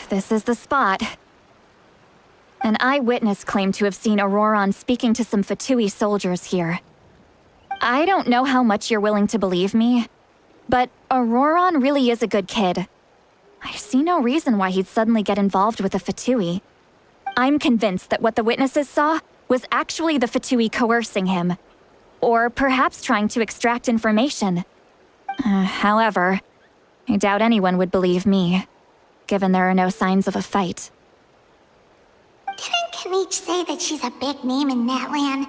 This is the spot. An eyewitness claimed to have seen Auroron speaking to some Fatui soldiers here. I don't know how much you're willing to believe me, but Auroron really is a good kid. I see no reason why he'd suddenly get involved with the Fatui. I'm convinced that what the witnesses saw was actually the Fatui coercing him, or perhaps trying to extract information. However, I doubt anyone would believe me, given there are no signs of a fight. Didn't Kanich say that she's a big name in Natlan?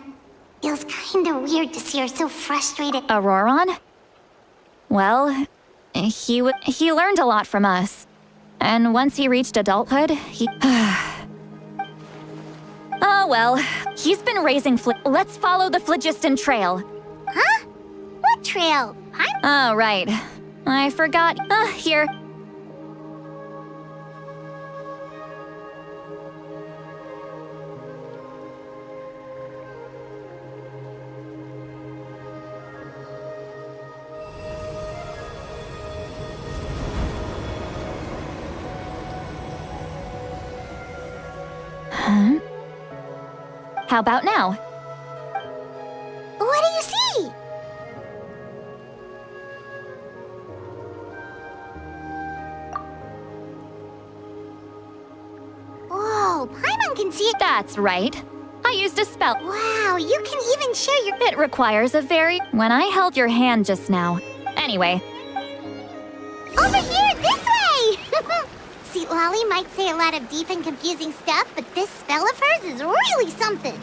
Feels kinda weird to see her so frustrated. Auroron? Well, he learned a lot from us. And once he reached adulthood, he... Oh well, he's been raising Let's follow the Phlogiston Trail. Huh? What trail? Oh, right. I forgot. Here. Huh? How about now? What do you see? Whoa, Paimon can see it. That's right. I used a spell. Wow, you can even share your... It requires a very... When I held your hand just now. Anyway. Over here, this way! See, Lolly might say a lot of deep and confusing stuff, but this spell of hers is really something.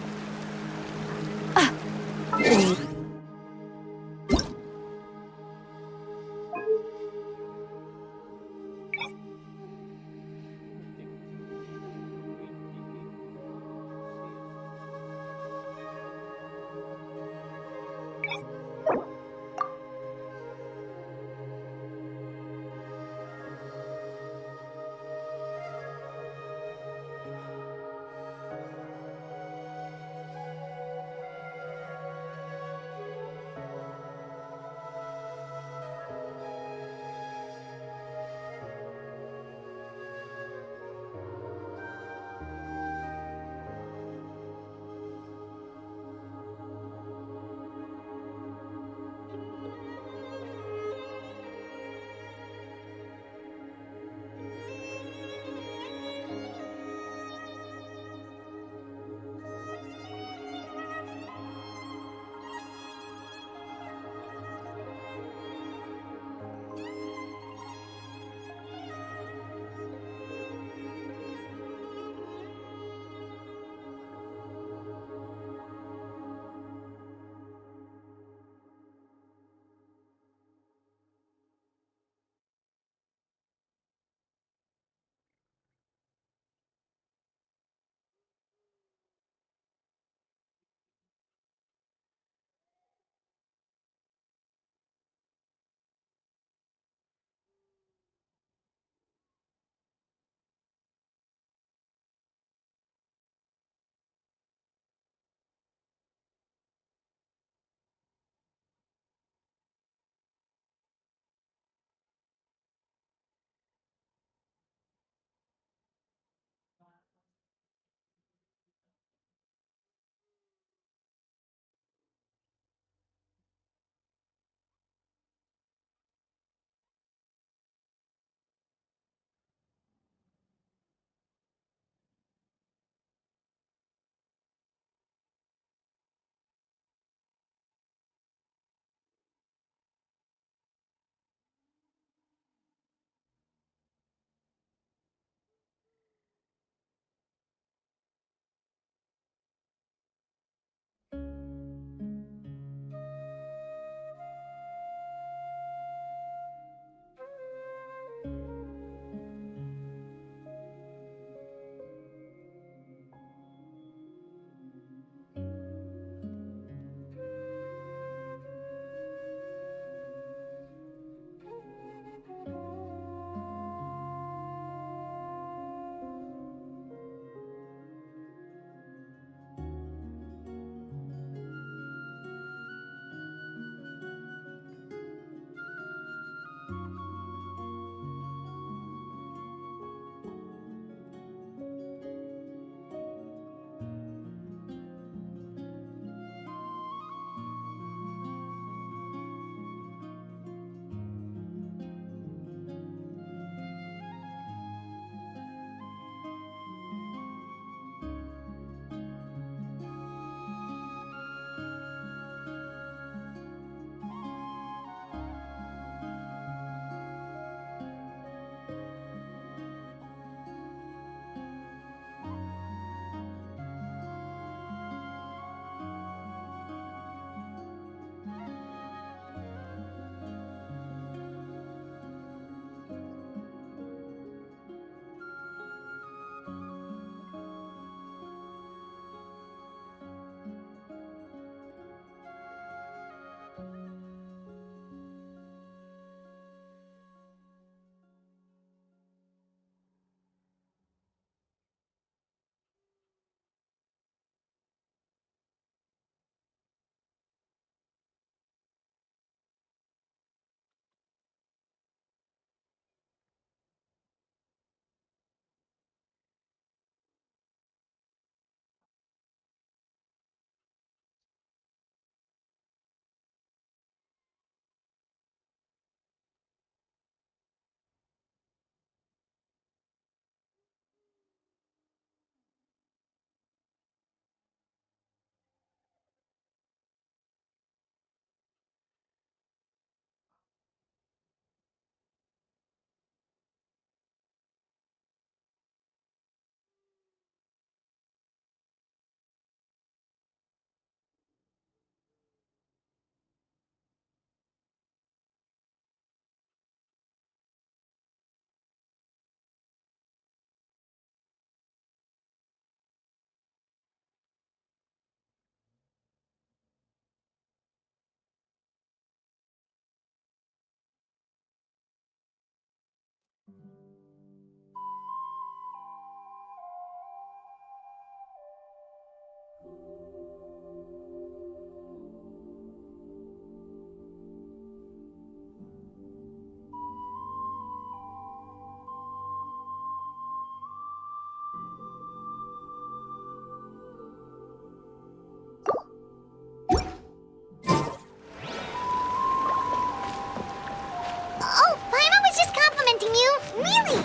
Oh, Paimon was just complimenting you. Really?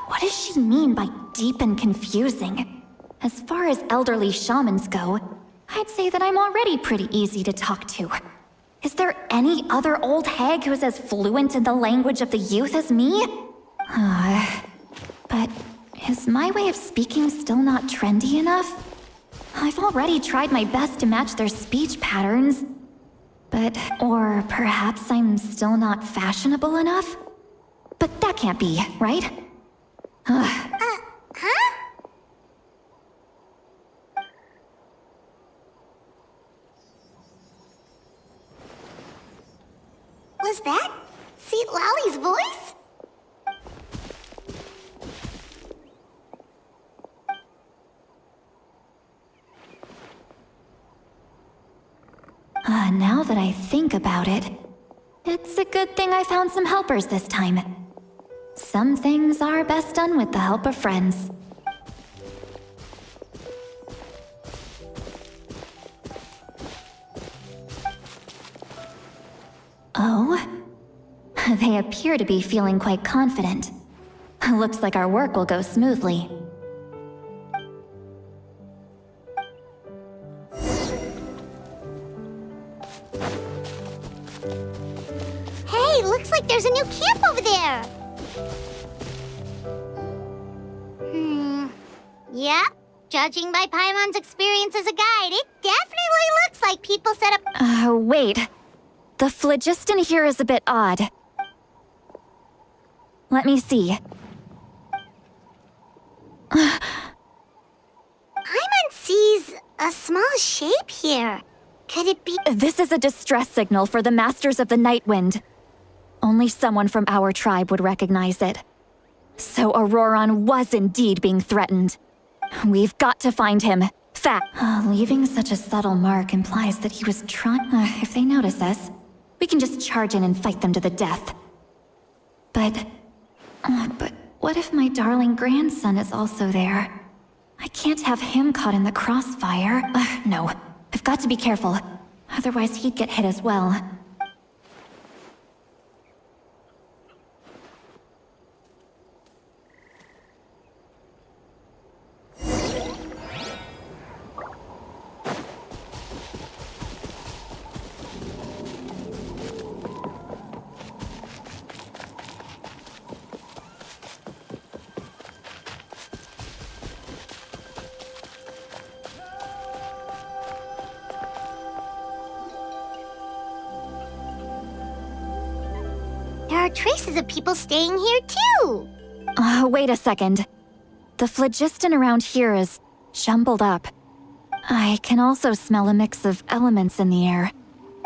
What does she mean by deep and confusing? As far as elderly shamans go, I'd say that I'm already pretty easy to talk to. Is there any other old hag who's as fluent in the language of the youth as me? But is my way of speaking still not trendy enough? I've already tried my best to match their speech patterns. Or perhaps I'm still not fashionable enough? But that can't be, right? Huh? Was that Seat Lally's voice? Now that I think about it, it's a good thing I found some helpers this time. Some things are best done with the help of friends. Oh? They appear to be feeling quite confident. Looks like our work will go smoothly. Hey, looks like there's a new camp over there. Yep. Judging by Paimon's experience as a guide, it definitely looks like people set up... Wait. The phlogiston here is a bit odd. Let me see. Paimon sees a small shape here. Could it be... This is a distress signal for the Masters of the Night Wind. Only someone from our tribe would recognize it. So Auroron was indeed being threatened. We've got to find him. Leaving such a subtle mark implies that he was trying... if they notice us, we can just charge in and fight them to the death. But what if my darling grandson is also there? I can't have him caught in the crossfire. No, I've got to be careful. Otherwise he'd get hit as well. There are traces of people staying here, too. Wait a second. The phlogiston around here is jumbled up. I can also smell a mix of elements in the air.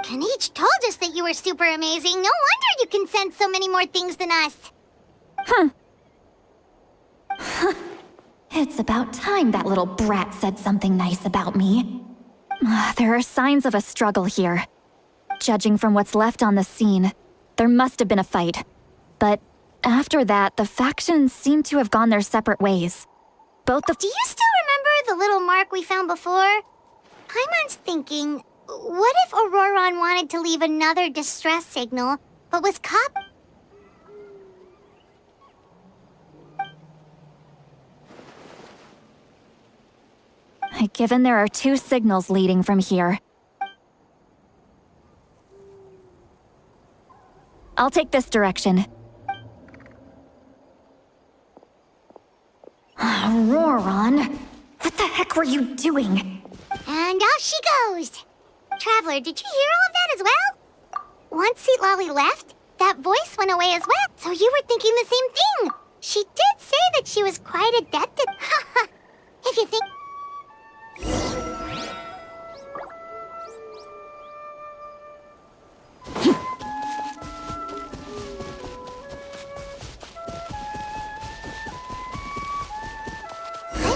Kaniche told us that you were super amazing. No wonder you can sense so many more things than us. It's about time that little brat said something nice about me. There are signs of a struggle here. Judging from what's left on the scene, there must have been a fight. But after that, the factions seem to have gone their separate ways. Do you still remember the little mark we found before? Paimon's thinking, what if Auroron wanted to leave another distress signal, but was caught? Given there are 2 signals leading from here, I'll take this direction. Auroron, what the heck were you doing? And off she goes. Traveler, did you hear all of that as well? Once Seat Lally left, that voice went away as well. So you were thinking the same thing. She did say that she was quite adept at... If you think...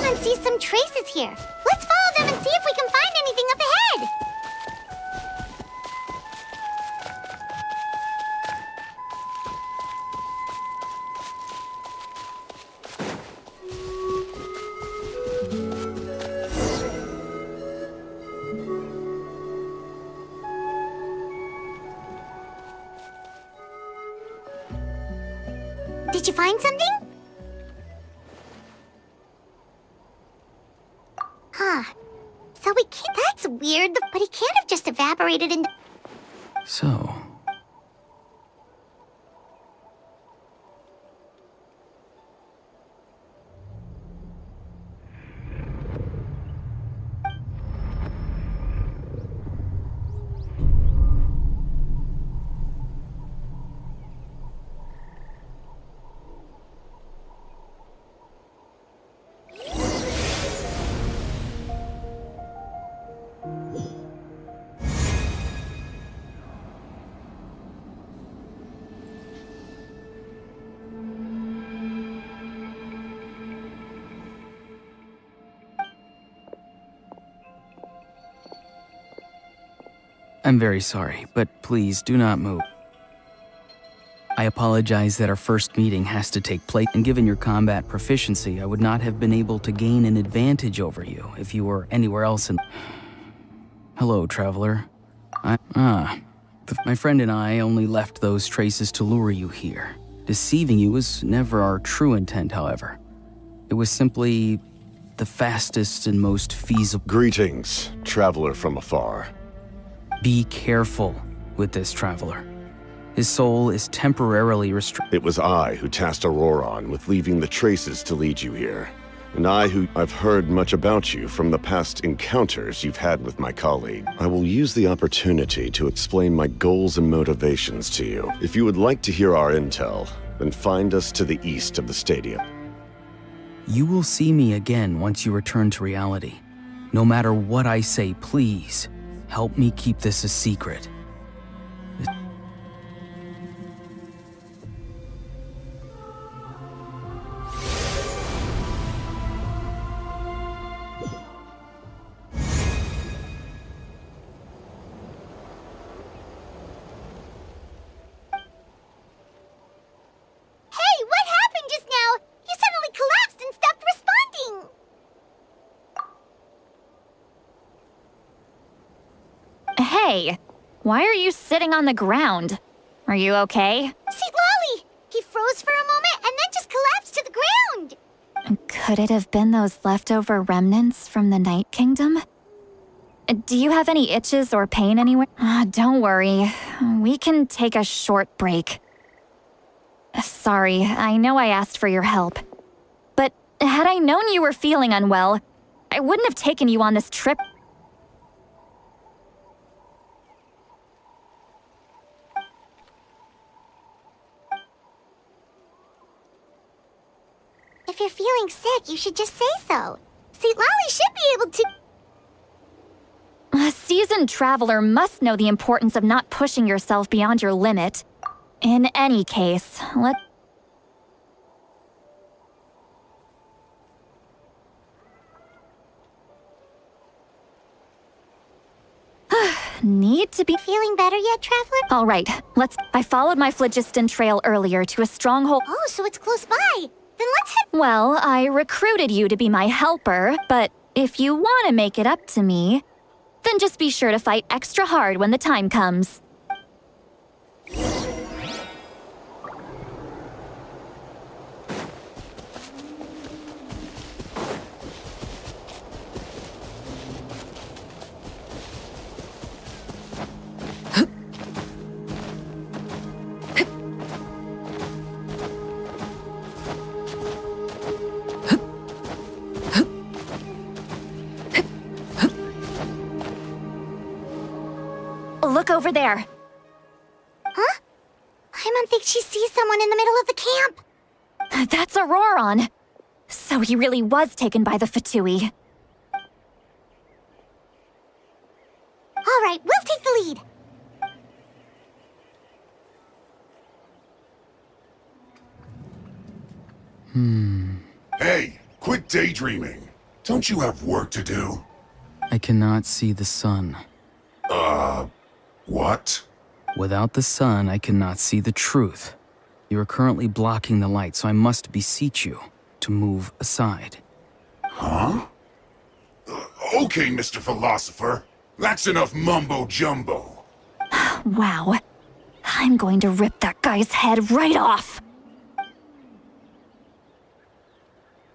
and see some traces here. Let's follow them and see if we can find anything up ahead. Did you find something? Huh. So we can't... That's weird, but he can't have just evaporated into... So, I'm very sorry, but please do not move. I apologize that our first meeting has to take place, and given your combat proficiency, I would not have been able to gain an advantage over you if you were anywhere else in... Hello, traveler. My friend and I only left those traces to lure you here. Deceiving you was never our true intent, however. It was simply the fastest and most feasible... Greetings, traveler from afar. Be careful with this traveler. His soul is temporarily restricted. It was I who tasked Auroron with leaving the traces to lead you here. And I've heard much about you from the past encounters you've had with my colleague. I will use the opportunity to explain my goals and motivations to you. If you would like to hear our intel, then find us to the east of the stadium. You will see me again once you return to reality. No matter what I say, please, help me keep this a secret. Hey, what happened just now? You suddenly collapsed and stopped responding. Hey, why are you sitting on the ground? Are you okay? See, Lolly! He froze for a moment and then just collapsed to the ground. Could it have been those leftover remnants from the Night Kingdom? Do you have any itches or pain anywhere? Don't worry. We can take a short break. Sorry, I know I asked for your help. But had I known you were feeling unwell, I wouldn't have taken you on this trip. If you're feeling sick, you should just say so. See, Lolly should be able to... A seasoned traveler must know the importance of not pushing yourself beyond your limit. In any case, need to be... Feeling better yet, Traveler? All right, I followed my phlogiston trail earlier to a stronghold. Oh, so it's close by. Then let's head... Well, I recruited you to be my helper, but if you want to make it up to me, then just be sure to fight extra hard when the time comes. Look over there. Huh? Paimon thinks she sees someone in the middle of the camp. That's Auroron. So he really was taken by the Fatui. All right, we'll take the lead. Hey, quit daydreaming. Don't you have work to do? I cannot see the sun. What? Without the sun, I cannot see the truth. You are currently blocking the light, so I must beseech you to move aside. Huh? Okay, Mr. Philosopher. That's enough mumbo-jumbo. Wow. I'm going to rip that guy's head right off.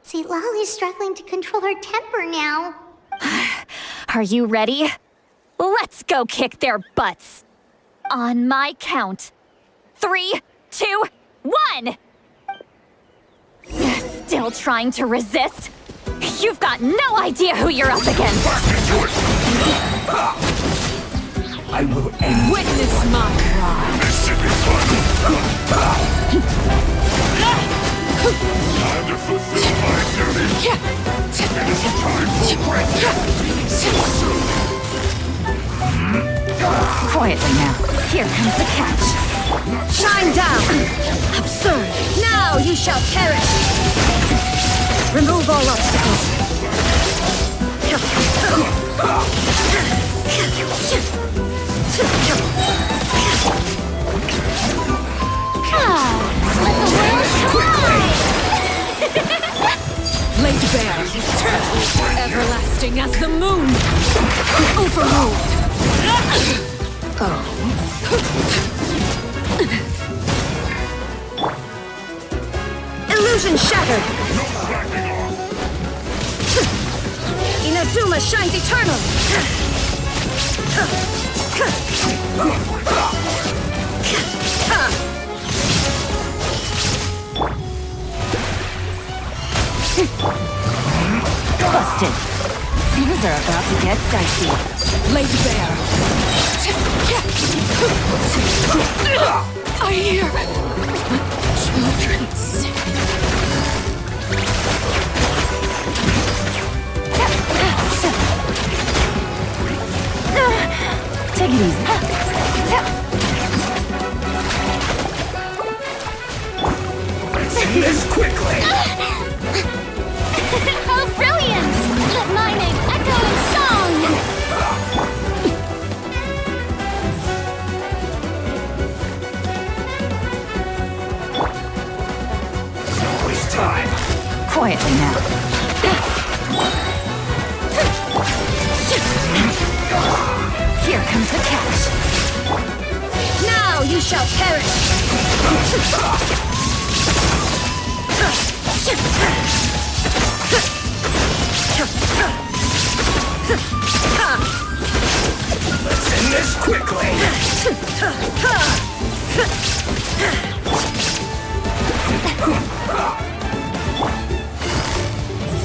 See, Lolly's struggling to control her temper now. Are you ready? Let's go kick their butts. On my count. 3, 2, 1! Still trying to resist? You've got no idea who you're up against. I will end. Witness my wrath. This should be fun. Time to fulfill my duty. It is time for break. Quietly now. Here comes the catch. Shine down! Absurd! Now you shall perish! Remove all obstacles. Laid bare. Everlasting as the moon. Overruled. Illusion shattered! Inazuma shines eternal! Busted. Things are about to get dicey. Laid bare. I hear children sing. Take it easy. See this quickly. How brilliant! Let my name echo in song! Waste time. Quietly now. Here comes the catch. Now you shall perish! Let's end this quickly.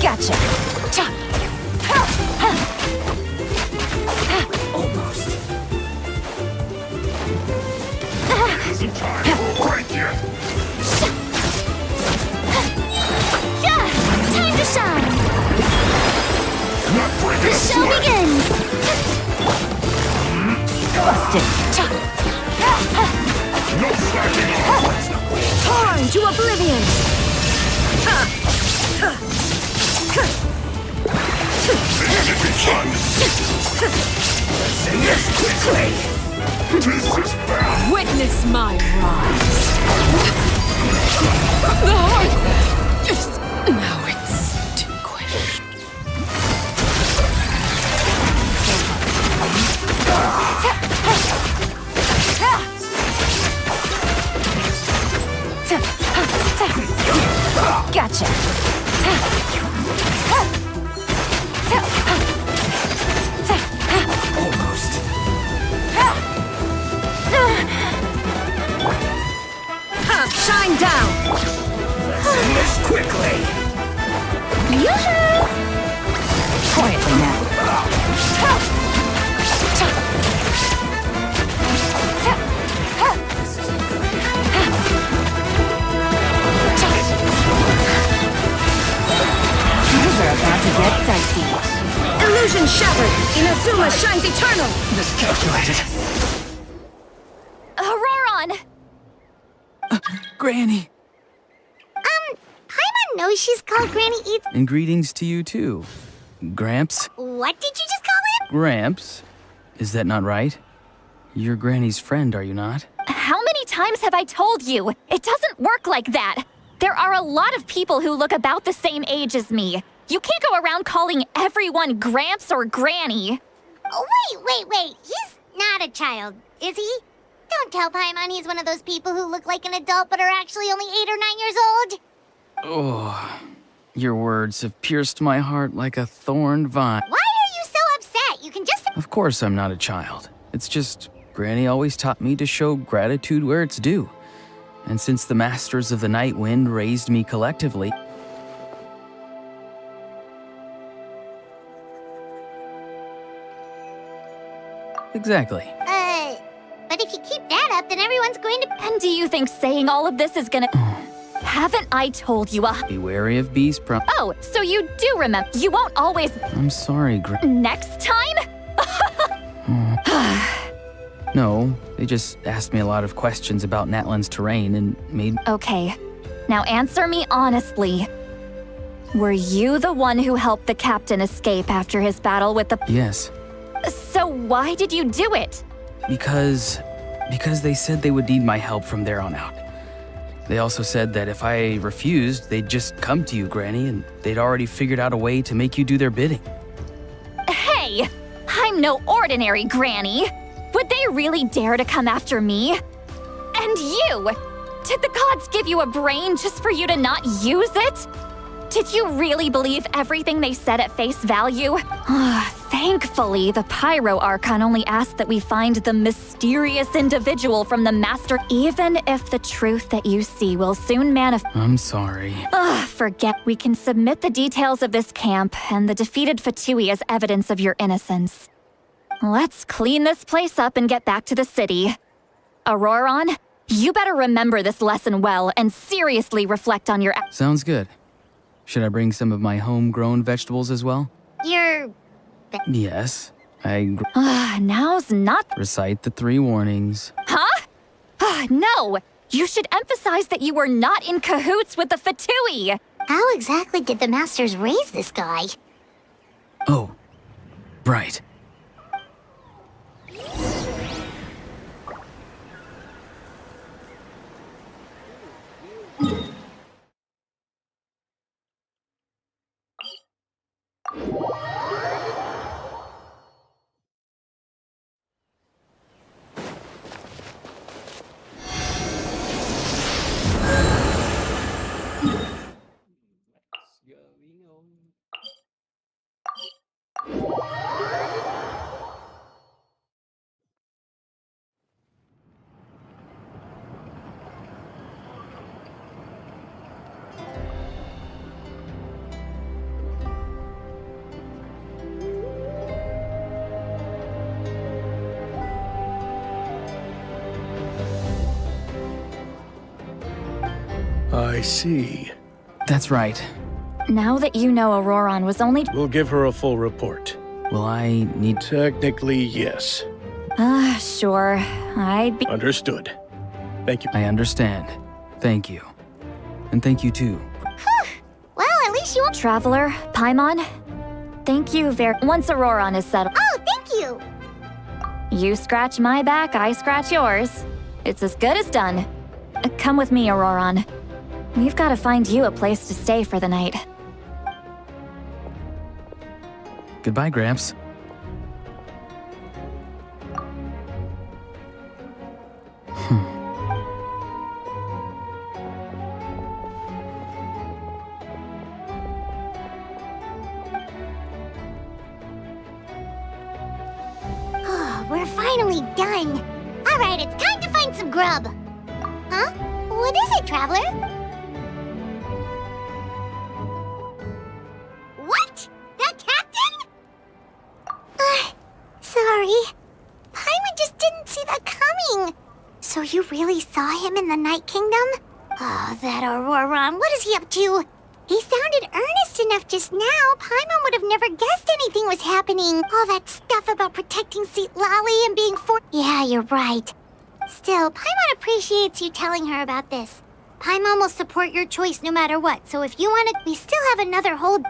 Gotcha. Almost. Isn't time for break yet. Yeah! Time to shine! Not breaking The a show sweat. begins! Busted. No slacking off. Torn to oblivion! This should be fun. Let's end this quickly. This is bad. Witness my rise! The heart is now extinguished. Gotcha. Almost. Shine down! Let's end this quickly. Yoo-hoo! Quietly now. Things are about to get dicey. Illusion shattered! Inazuma shines eternal! Miscalculated. Auroron! Granny! Paimon knows she's called Granny Eats. And greetings to you too. Gramps? What did you just call him? Gramps? Is that not right? You're Granny's friend, are you not? How many times have I told you? It doesn't work like that. There are a lot of people who look about the same age as me. You can't go around calling everyone Gramps or Granny. Oh, wait. He's not a child, is he? Don't tell Paimon he's one of those people who look like an adult but are actually only 8 or 9 years old. Oh, your words have pierced my heart like a thorn vine. Why are you so upset? You can just... Of course I'm not a child. It's just, Granny always taught me to show gratitude where it's due. And since the Masters of the Night Wind raised me collectively... Exactly. But if you keep that up, then everyone's going to... And do you think saying all of this is gonna... Haven't I told you Be wary of bees Oh, so you do remember. You won't always... I'm sorry, Next time? No, they just asked me a lot of questions about Natlan's terrain and made... Okay, now answer me honestly. Were you the one who helped the captain escape after his battle with the... Yes. So why did you do it? Because they said they would need my help from there on out. They also said that if I refused, they'd just come to you, Granny, and they'd already figured out a way to make you do their bidding. Hey, I'm no ordinary Granny. Would they really dare to come after me? And you! Did the gods give you a brain just for you to not use it? Did you really believe everything they said at face value? Thankfully, the Pyro Archon only asked that we find the mysterious individual from the Master, even if the truth that you see will soon manifest. I'm sorry. Forget. We can submit the details of this camp and the defeated Fatui as evidence of your innocence. Let's clean this place up and get back to the city. Auroron, you better remember this lesson well and seriously reflect on your... Sounds good. Should I bring some of my homegrown vegetables as well? You're... Yes. Now's not... Recite the 3 warnings. Huh? No! You should emphasize that you were not in cahoots with the Fatui! How exactly did the Masters raise this guy? Oh, right. I see. That's right. Now that you know Auroron was only... We'll give her a full report. Will I need... Technically, yes. Sure. I'd be... Understood. Thank you. I understand. Thank you. And thank you too. Well, at least you... Traveler, Paimon, thank you once Auroron is settled. Oh, thank you! You scratch my back, I scratch yours. It's as good as done. Come with me, Auroron. We've got to find you a place to stay for the night. Goodbye, Gramps. We're finally done. All right, it's time to find some grub. Huh? What is it, Traveler? What? The captain? Sorry. Paimon just didn't see that coming. So you really saw him in the Night Kingdom? Oh, that Auroron, what is he up to? He sounded earnest enough just now. Paimon would have never guessed anything was happening. All that stuff about protecting Seat Lolly and being Yeah, you're right. Still, Paimon appreciates you telling her about this. Paimon will support your choice no matter what, so if you want it, we still have another hold...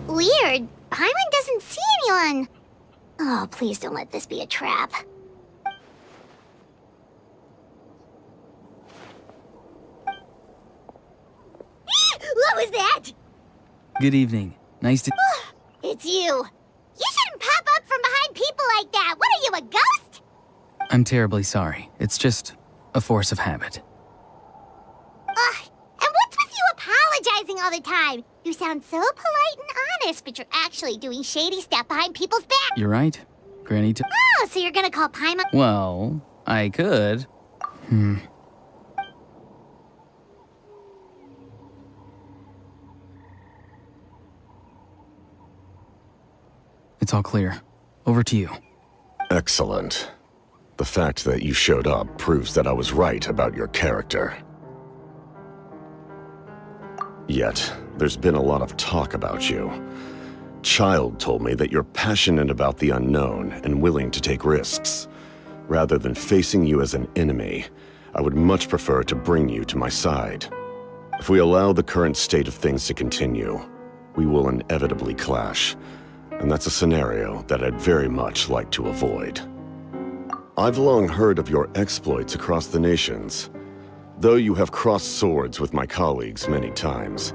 Weird. Paimon doesn't see anyone. Oh, please don't let this be a trap. What was that? Good evening. Nice to. It's you. You shouldn't pop up from behind people like that. What are you, a ghost? I'm terribly sorry. It's just a force of habit. Ugh. And what's with you apologizing all the time? You sound so polite and honest, but you're actually doing shady stuff behind people's back. You're right. Granny t- Oh, so you're gonna call Paimon? Well, I could. It's all clear. Over to you. Excellent. The fact that you showed up proves that I was right about your character. Yet, there's been a lot of talk about you. Child told me that you're passionate about the unknown and willing to take risks. Rather than facing you as an enemy, I would much prefer to bring you to my side. If we allow the current state of things to continue, we will inevitably clash, and that's a scenario that I'd very much like to avoid. I've long heard of your exploits across the nations. Though you have crossed swords with my colleagues many times,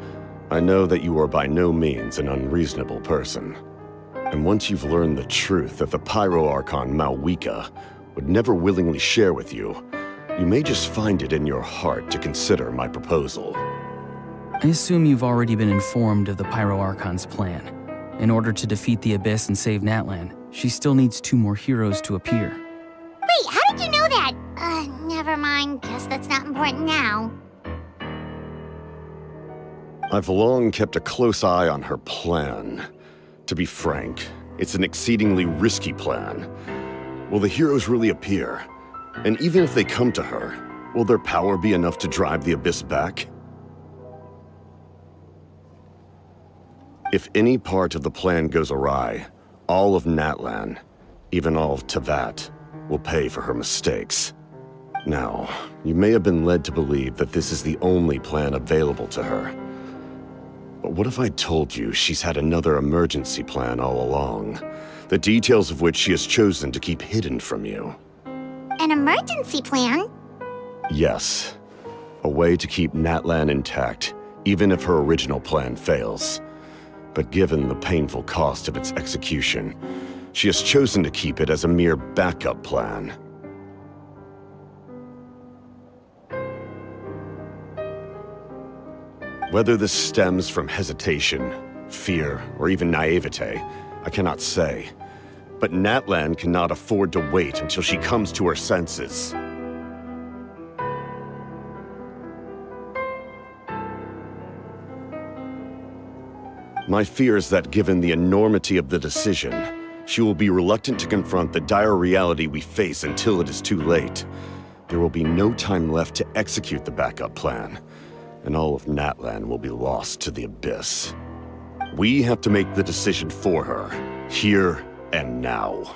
I know that you are by no means an unreasonable person. And once you've learned the truth that the Pyro Archon Malwika would never willingly share with you, you may just find it in your heart to consider my proposal. I assume you've already been informed of the Pyro Archon's plan. In order to defeat the Abyss and save Natlan, she still needs 2 more heroes to appear. Wait, how did you know that? Never mind. Guess that's not important now. I've long kept a close eye on her plan. To be frank, it's an exceedingly risky plan. Will the heroes really appear? And even if they come to her, will their power be enough to drive the Abyss back? If any part of the plan goes awry, all of Natlan, even all of Tevat, will pay for her mistakes. Now, you may have been led to believe that this is the only plan available to her. But what if I told you she's had another emergency plan all along, the details of which she has chosen to keep hidden from you? An emergency plan? Yes. A way to keep Natlan intact, even if her original plan fails. But given the painful cost of its execution, she has chosen to keep it as a mere backup plan. Whether this stems from hesitation, fear, or even naivete, I cannot say. But Natlan cannot afford to wait until she comes to her senses. My fear is that given the enormity of the decision, she will be reluctant to confront the dire reality we face until it is too late. There will be no time left to execute the backup plan, and all of Natlan will be lost to the Abyss. We have to make the decision for her, here and now.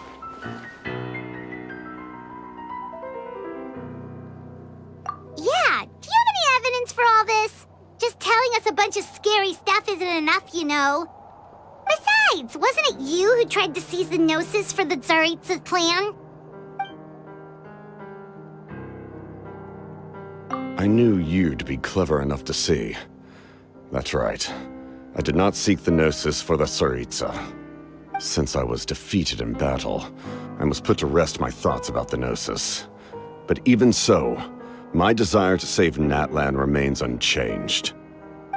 Yeah, do you have any evidence for all this? Just telling us a bunch of scary stuff isn't enough, you know. Besides, wasn't it you who tried to seize the Gnosis for the Tsaritsa plan? I knew you'd be clever enough to see. That's right. I did not seek the Gnosis for the Tsaritsa. Since I was defeated in battle, I must put to rest my thoughts about the Gnosis. But even so, My desire to save Natlan remains unchanged.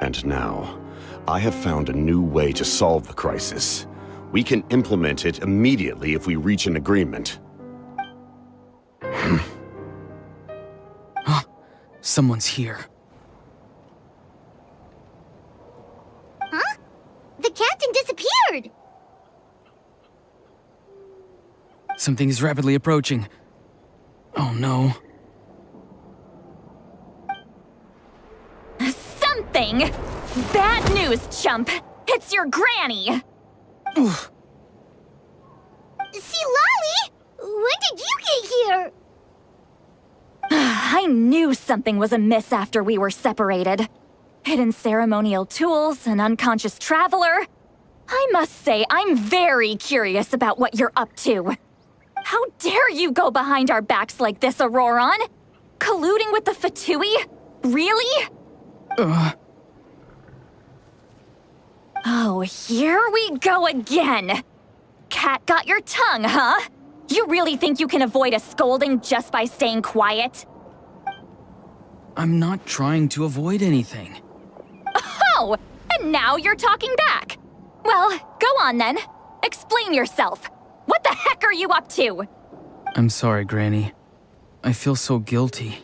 And now, I have found a new way to solve the crisis. We can implement it immediately if we reach an agreement. Someone's here. Huh? The captain disappeared! Something is rapidly approaching. Oh no. Something? Bad news, chump! It's your granny! See, Lolly? When did you get here? I knew something was amiss after we were separated. Hidden ceremonial tools, an unconscious traveler. I must say, I'm very curious about what you're up to. How dare you go behind our backs like this, Auroron? Colluding with the Fatui? Really? Oh, here we go again. Cat got your tongue, huh? You really think you can avoid a scolding just by staying quiet? I'm not trying to avoid anything. Oh, and now you're talking back. Well, go on then. Explain yourself. What the heck are you up to? I'm sorry, Granny. I feel so guilty.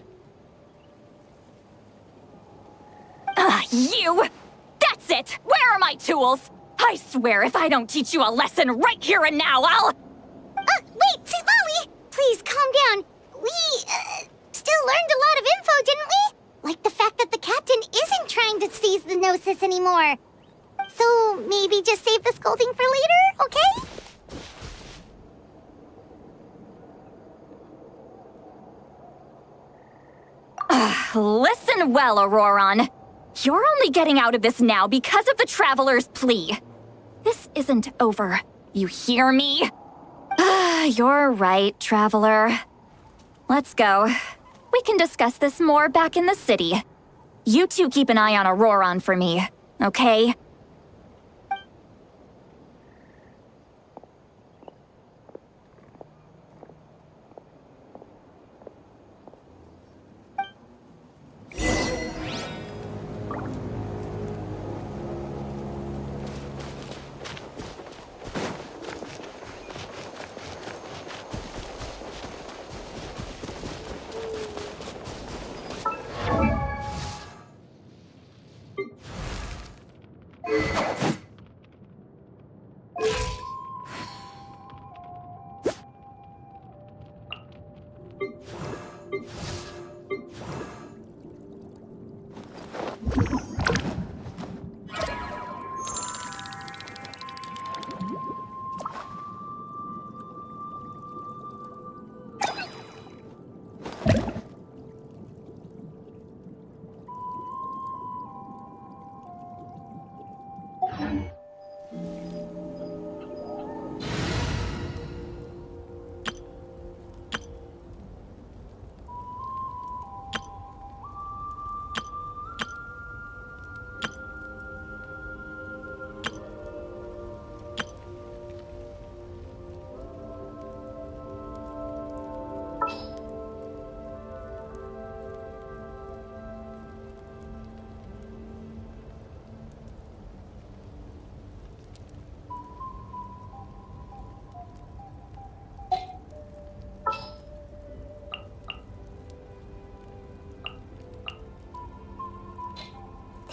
You! That's it! Where are my tools? I swear if I don't teach you a lesson right here and now, I'll... Wait, see, Lolly! Please, calm down. We, still learned a lot of info, didn't we? Like the fact that the captain isn't trying to seize the Gnosis anymore. So, maybe just save the scolding for later, okay? Listen well, Auroron. You're only getting out of this now because of the Traveler's plea. This isn't over. You hear me? You're right, Traveler. Let's go. We can discuss this more back in the city. You two keep an eye on Auroron for me, okay?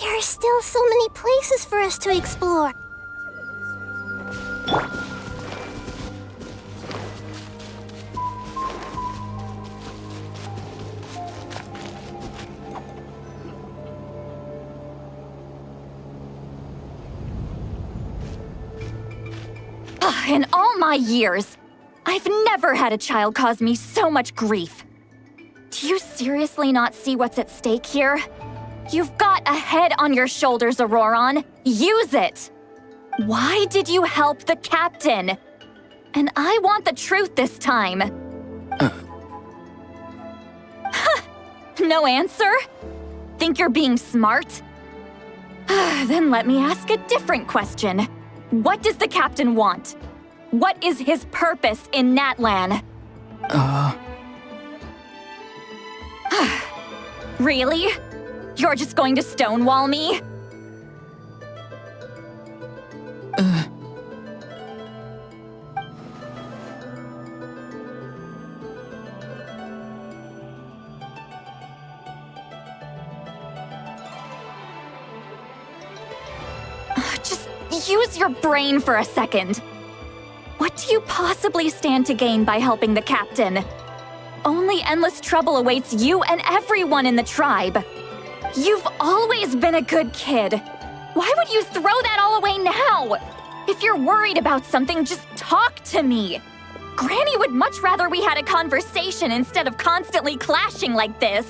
There are still so many places for us to explore. In all my years, I've never had a child cause me so much grief. Do you seriously not see what's at stake here? You've got a head on your shoulders, Auroron. Use it! Why did you help the captain? And I want the truth this time. No answer? Think you're being smart? Then let me ask a different question. What does the captain want? What is his purpose in Natlan? Really? You're just going to stonewall me? Just use your brain for a second. What do you possibly stand to gain by helping the captain? Only endless trouble awaits you and everyone in the tribe. You've always been a good kid. Why would you throw that all away now? If you're worried about something, just talk to me. Granny would much rather we had a conversation instead of constantly clashing like this.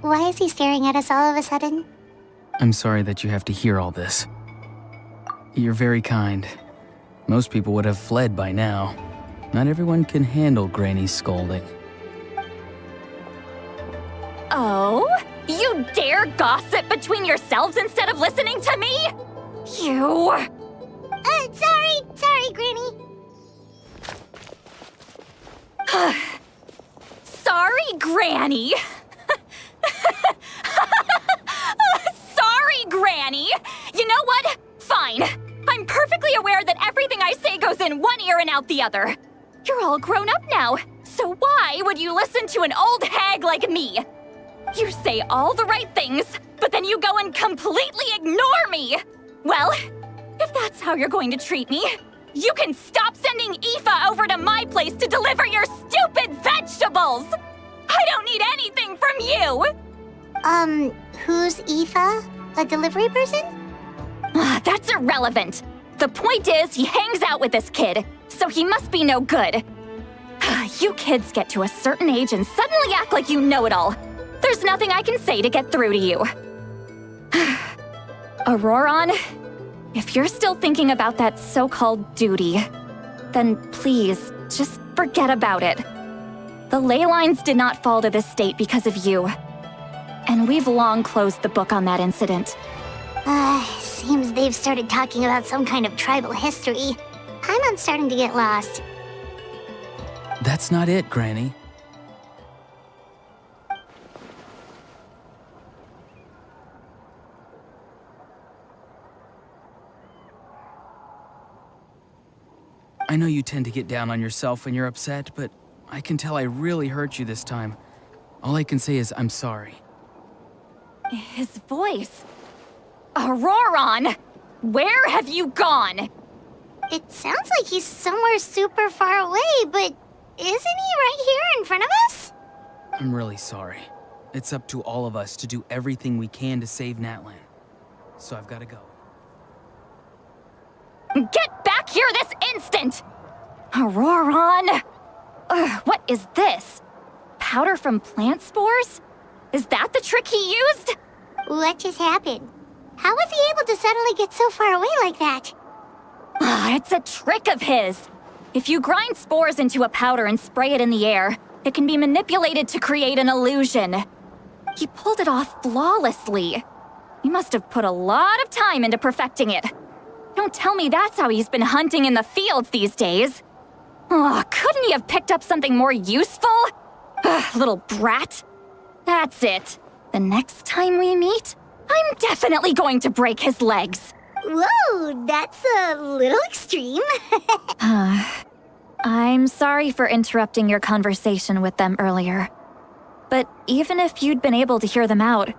Why is he staring at us all of a sudden? I'm sorry that you have to hear all this. You're very kind. Most people would have fled by now. Not everyone can handle Granny's scolding. Oh? You dare gossip between yourselves instead of listening to me? You... Sorry, Granny. Sorry, Granny. Sorry, Granny. You know what? Fine. I'm perfectly aware that everything I say goes in one ear and out the other. You're all grown up now, so why would you listen to an old hag like me? You say all the right things, but then you go and completely ignore me. Well, if that's how you're going to treat me, you can stop sending Aoife over to my place to deliver your stupid vegetables! I don't need anything from you! Who's Aoife? A delivery person? That's irrelevant. The point is, he hangs out with this kid, so he must be no good. You kids get to a certain age and suddenly act like you know it all. There's nothing I can say to get through to you. Auroron, if you're still thinking about that so-called duty, then please, just forget about it. The ley lines did not fall to this state because of you. And we've long closed the book on that incident. Seems they've started talking about some kind of tribal history. I'm starting to get lost. That's not it, Granny. I know you tend to get down on yourself when you're upset, but I can tell I really hurt you this time. All I can say is I'm sorry. His voice. Auroron! Where have you gone? It sounds like he's somewhere super far away, but isn't he right here in front of us? I'm really sorry. It's up to all of us to do everything we can to save Natlan. So I've got to go. Get back here this instant! Auroron! What is this? Powder from plant spores? Is that the trick he used? What just happened? How was he able to suddenly get so far away like that? It's a trick of his. If you grind spores into a powder and spray it in the air, it can be manipulated to create an illusion. He pulled it off flawlessly. He must have put a lot of time into perfecting it. Don't tell me that's how he's been hunting in the fields these days. Oh, couldn't he have picked up something more useful? Little brat. That's it. The next time we meet, I'm definitely going to break his legs. Whoa, that's a little extreme. I'm sorry for interrupting your conversation with them earlier. But even if you'd been able to hear them out,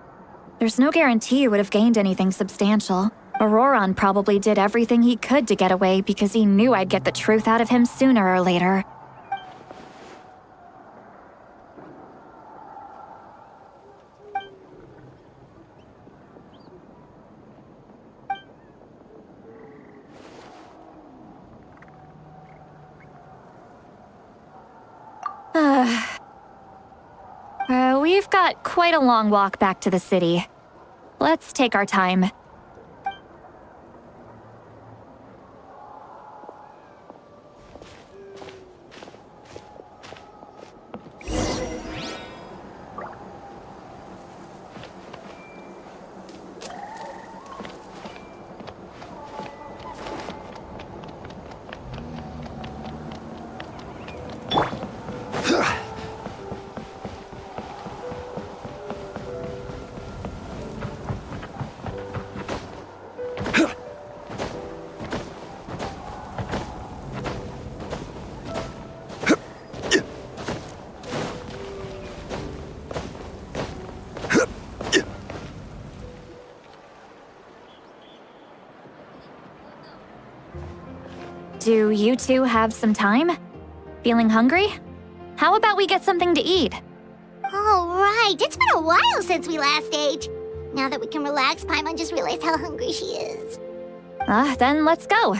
there's no guarantee you would have gained anything substantial. Auroron probably did everything he could to get away because he knew I'd get the truth out of him sooner or later. We've got quite a long walk back to the city. Let's take our time. Do you two have some time? Feeling hungry? How about we get something to eat? Oh, right. It's been a while since we last ate. Now that we can relax, Paimon just realized how hungry she is. Then let's go.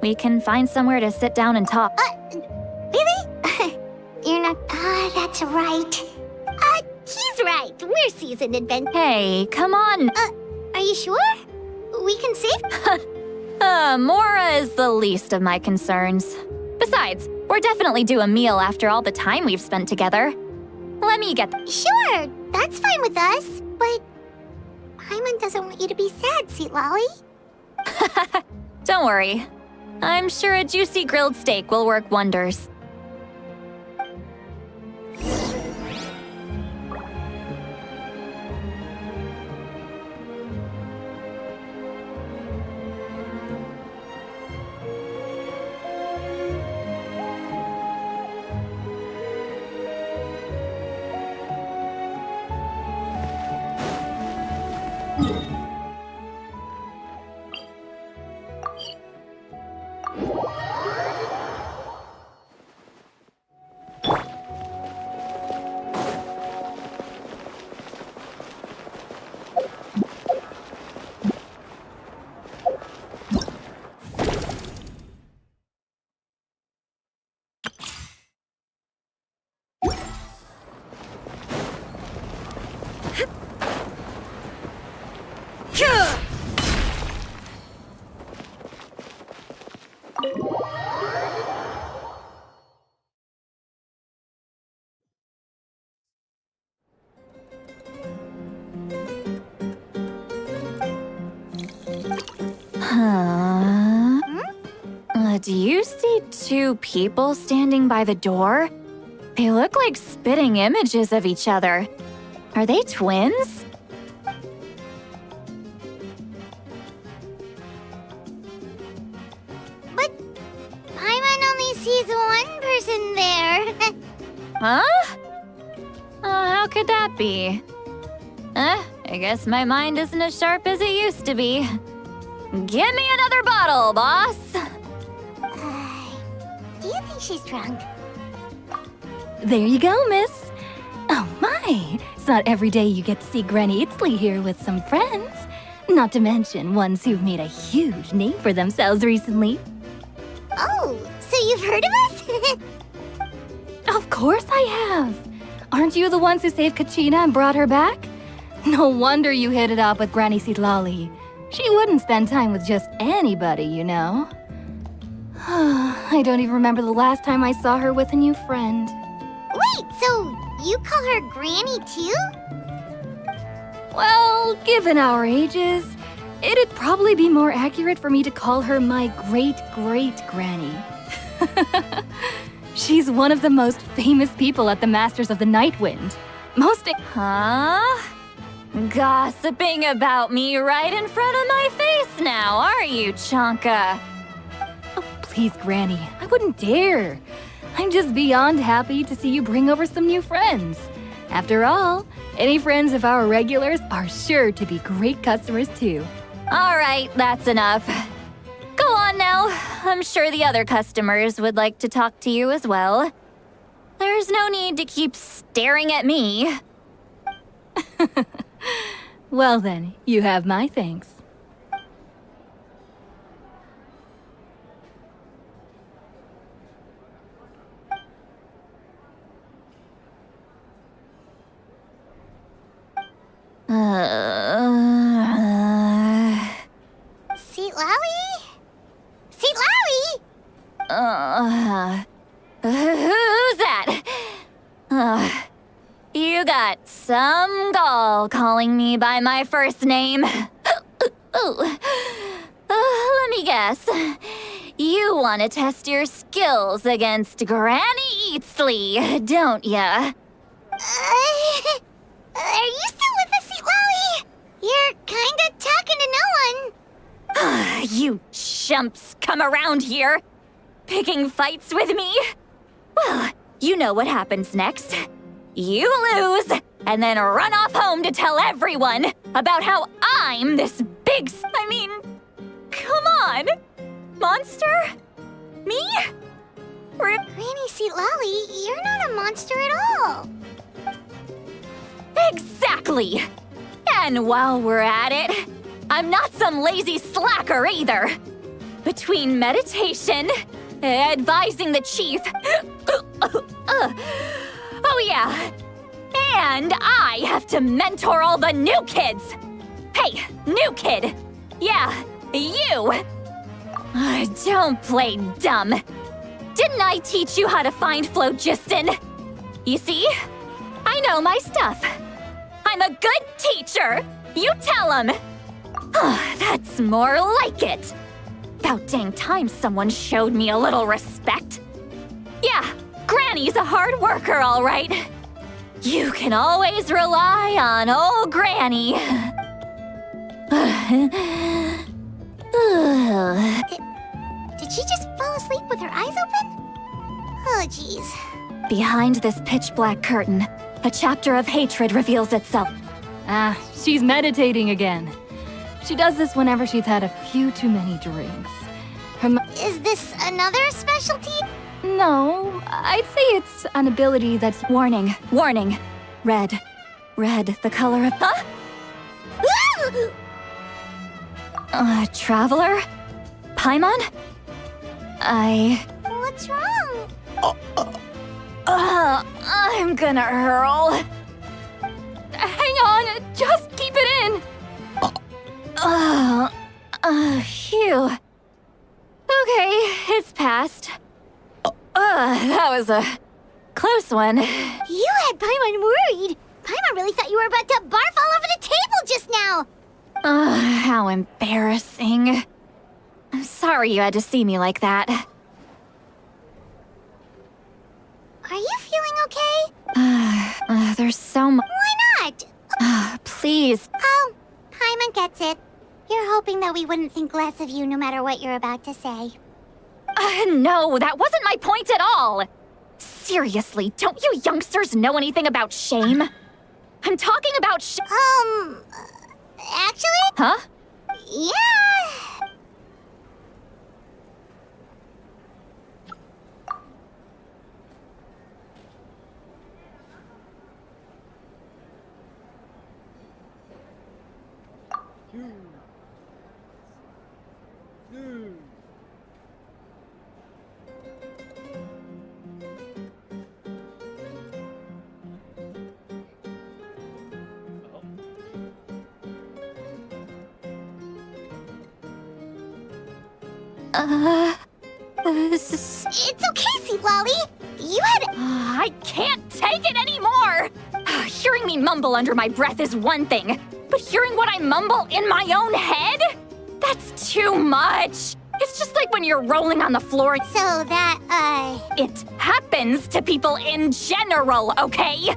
We can find somewhere to sit down and talk. Really? You're not... that's right. He's right. We're seasoned adventurers. Hey, come on. Are you sure? We can save... Mora is the least of my concerns. Besides, we're definitely due a meal after all the time we've spent together. Let me get... Sure, that's fine with us, but... Paimon doesn't want you to be sad, Sweet Lolly. Don't worry. I'm sure a juicy grilled steak will work wonders. Do you see two people standing by the door? They look like spitting images of each other. Are they twins? But Paimon only sees one person there. Huh? How could that be? I guess my mind isn't as sharp as it used to be. Give me another bottle, boss! Do you think she's drunk? There you go, miss. Oh my, it's not every day you get to see Granny Itzley here with some friends. Not to mention ones who've made a huge name for themselves recently. Oh, so you've heard of us? Of course I have. Aren't you the ones who saved Kachina and brought her back? No wonder you hit it off with Granny Sitlali. She wouldn't spend time with just anybody, you know. I don't even remember the last time I saw her with a new friend. Wait, so you call her Granny too? Well, given our ages, it'd probably be more accurate for me to call her my great-great-granny. She's one of the most famous people at the Masters of the Nightwind. Huh? Gossiping about me right in front of my face now, are you, Chonka? Oh, please, Granny, I wouldn't dare. I'm just beyond happy to see you bring over some new friends. After all, any friends of our regulars are sure to be great customers too. All right, that's enough. Go on now. I'm sure the other customers would like to talk to you as well. There's no need to keep staring at me. Well then, you have my thanks. Seat Lolly? Seat Lolly? Who's that? You got some gall calling me by my first name. Let me guess. You want to test your skills against Granny Eatsley, don't ya? Are you still with us, Seat Lolly? You're kinda talking to no one. You chumps come around here, picking fights with me? Well, you know what happens next. You lose, and then run off home to tell everyone about how I'm this big... come on, monster? Me? Granny Seat Lolly, you're not a monster at all. Exactly! And while we're at it, I'm not some lazy slacker either. Between meditation, advising the chief, oh yeah, and I have to mentor all the new kids. Hey, new kid, yeah, you. Don't play dumb. Didn't I teach you how to find phlogiston? You see, I know my stuff. I'm a good teacher. You tell him. That's more like it. About dang time someone showed me a little respect. Yeah, Granny's a hard worker, all right. You can always rely on old Granny. Did she just fall asleep with her eyes open? Oh, jeez. Behind this pitch-black curtain, a chapter of hatred reveals itself. Ah, she's meditating again. She does this whenever she's had a few too many drinks. Is this another specialty? No, I'd say it's an ability that's... Warning, warning. Red. Red, the color of... Huh? Traveler? Paimon? What's wrong? I'm gonna hurl. Hang on, just keep it in. Phew. Okay, it's passed. That was a close one. You had Paimon worried. Paimon really thought you were about to barf all over the table just now. How embarrassing. I'm sorry you had to see me like that. Are you feeling okay? There's so much. Why not? Please. Oh, Paimon gets it. You're hoping that we wouldn't think less of you no matter what you're about to say. No, that wasn't my point at all. Seriously, don't you youngsters know anything about shame? I'm talking about Actually? Huh? Yeah. It's okay, Seat Lolly. You had... I can't take it anymore! Hearing me mumble under my breath is one thing, but hearing what I mumble in my own head? That's too much! It's just like when you're rolling on the floor. So that, It happens to people in general, okay?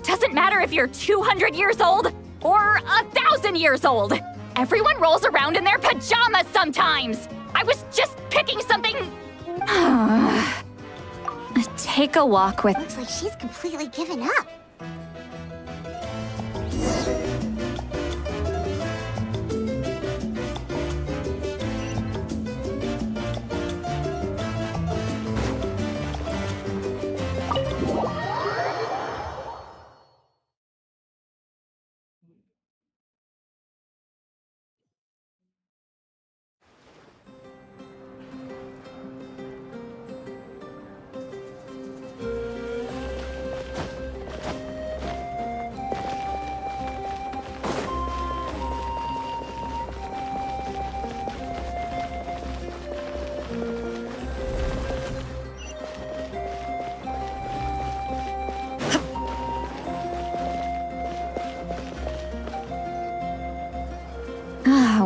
Doesn't matter if you're 200 years old or 1,000 years old. Everyone rolls around in their pajamas sometimes. I was just picking something... Take a walk with... Looks like she's completely given up.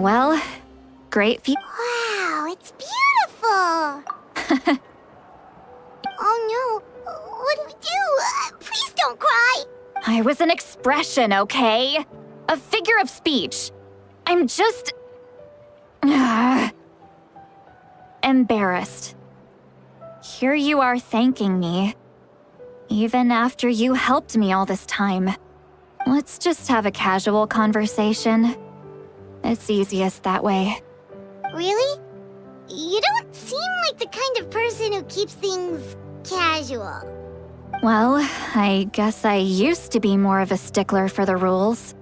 Well, great view. Wow, it's beautiful. Oh no, what do we do? Please don't cry. I was an expression, okay? A figure of speech. I'm just... embarrassed. Here you are thanking me. Even after you helped me all this time. Let's just have a casual conversation. It's easiest that way. Really? You don't seem like the kind of person who keeps things casual. Well, I guess I used to be more of a stickler for the rules.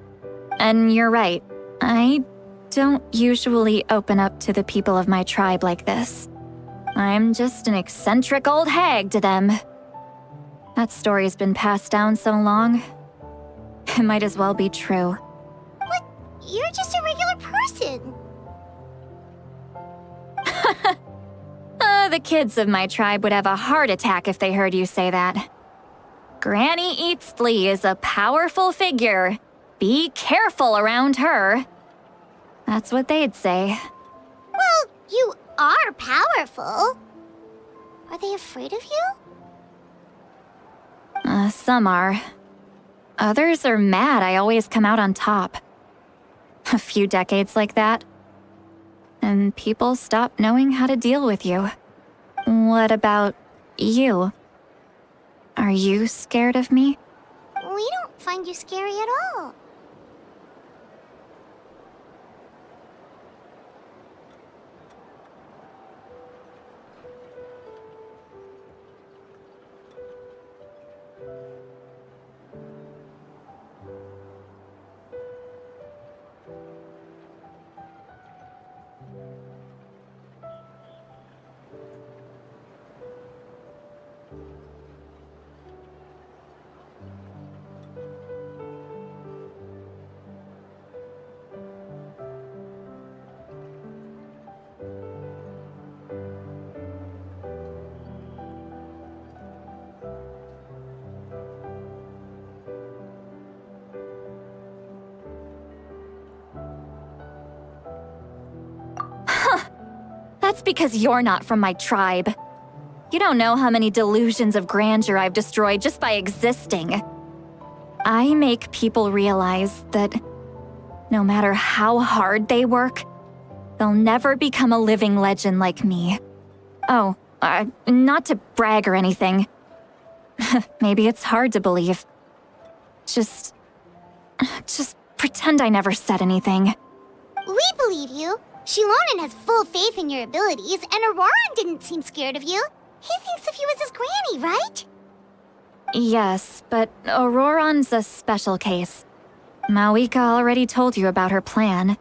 And you're right, I don't usually open up to the people of my tribe like this. I'm just an eccentric old hag to them. That story's been passed down so long, it might as well be true. But you're just a regular person. The kids of my tribe would have a heart attack if they heard you say that. Granny Eastley is a powerful figure. Be careful around her. That's what they'd say. Well, you are powerful. Are they afraid of you? Some are. Others are mad I always come out on top. A few decades like that, and people stop knowing how to deal with you. What about you? Are you scared of me? We don't find you scary at all. That's because you're not from my tribe. You don't know how many delusions of grandeur I've destroyed just by existing. I make people realize that no matter how hard they work, they'll never become a living legend like me. Oh, not to brag or anything. Maybe it's hard to believe. Just pretend I never said anything. We believe you. Shilonen has full faith in your abilities, and Auroran didn't seem scared of you. He thinks of you as his granny, right? Yes, but Auroran's a special case. Mawika already told you about her plan.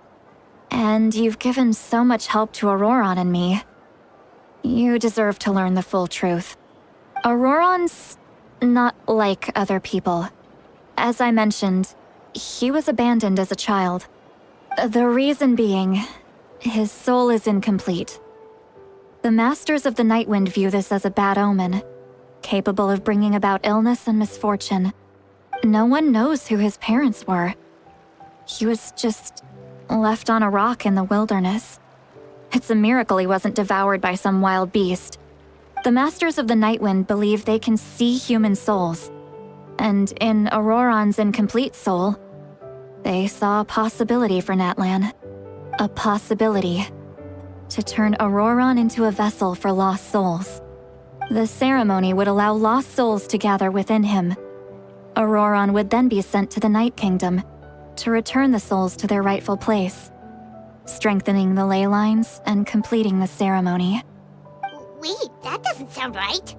And you've given so much help to Auroran and me. You deserve to learn the full truth. Auroran's not like other people. As I mentioned, he was abandoned as a child. The reason being, his soul is incomplete. The Masters of the Nightwind view this as a bad omen, capable of bringing about illness and misfortune. No one knows who his parents were. He was just left on a rock in the wilderness. It's a miracle he wasn't devoured by some wild beast. The Masters of the Nightwind believe they can see human souls. And in Auroran's incomplete soul, they saw a possibility for Natlan. A possibility to turn Auroran into a vessel for lost souls. The ceremony would allow lost souls to gather within him. Auroran would then be sent to the Night Kingdom to return the souls to their rightful place, strengthening the ley lines and completing the ceremony. Wait, that doesn't sound right.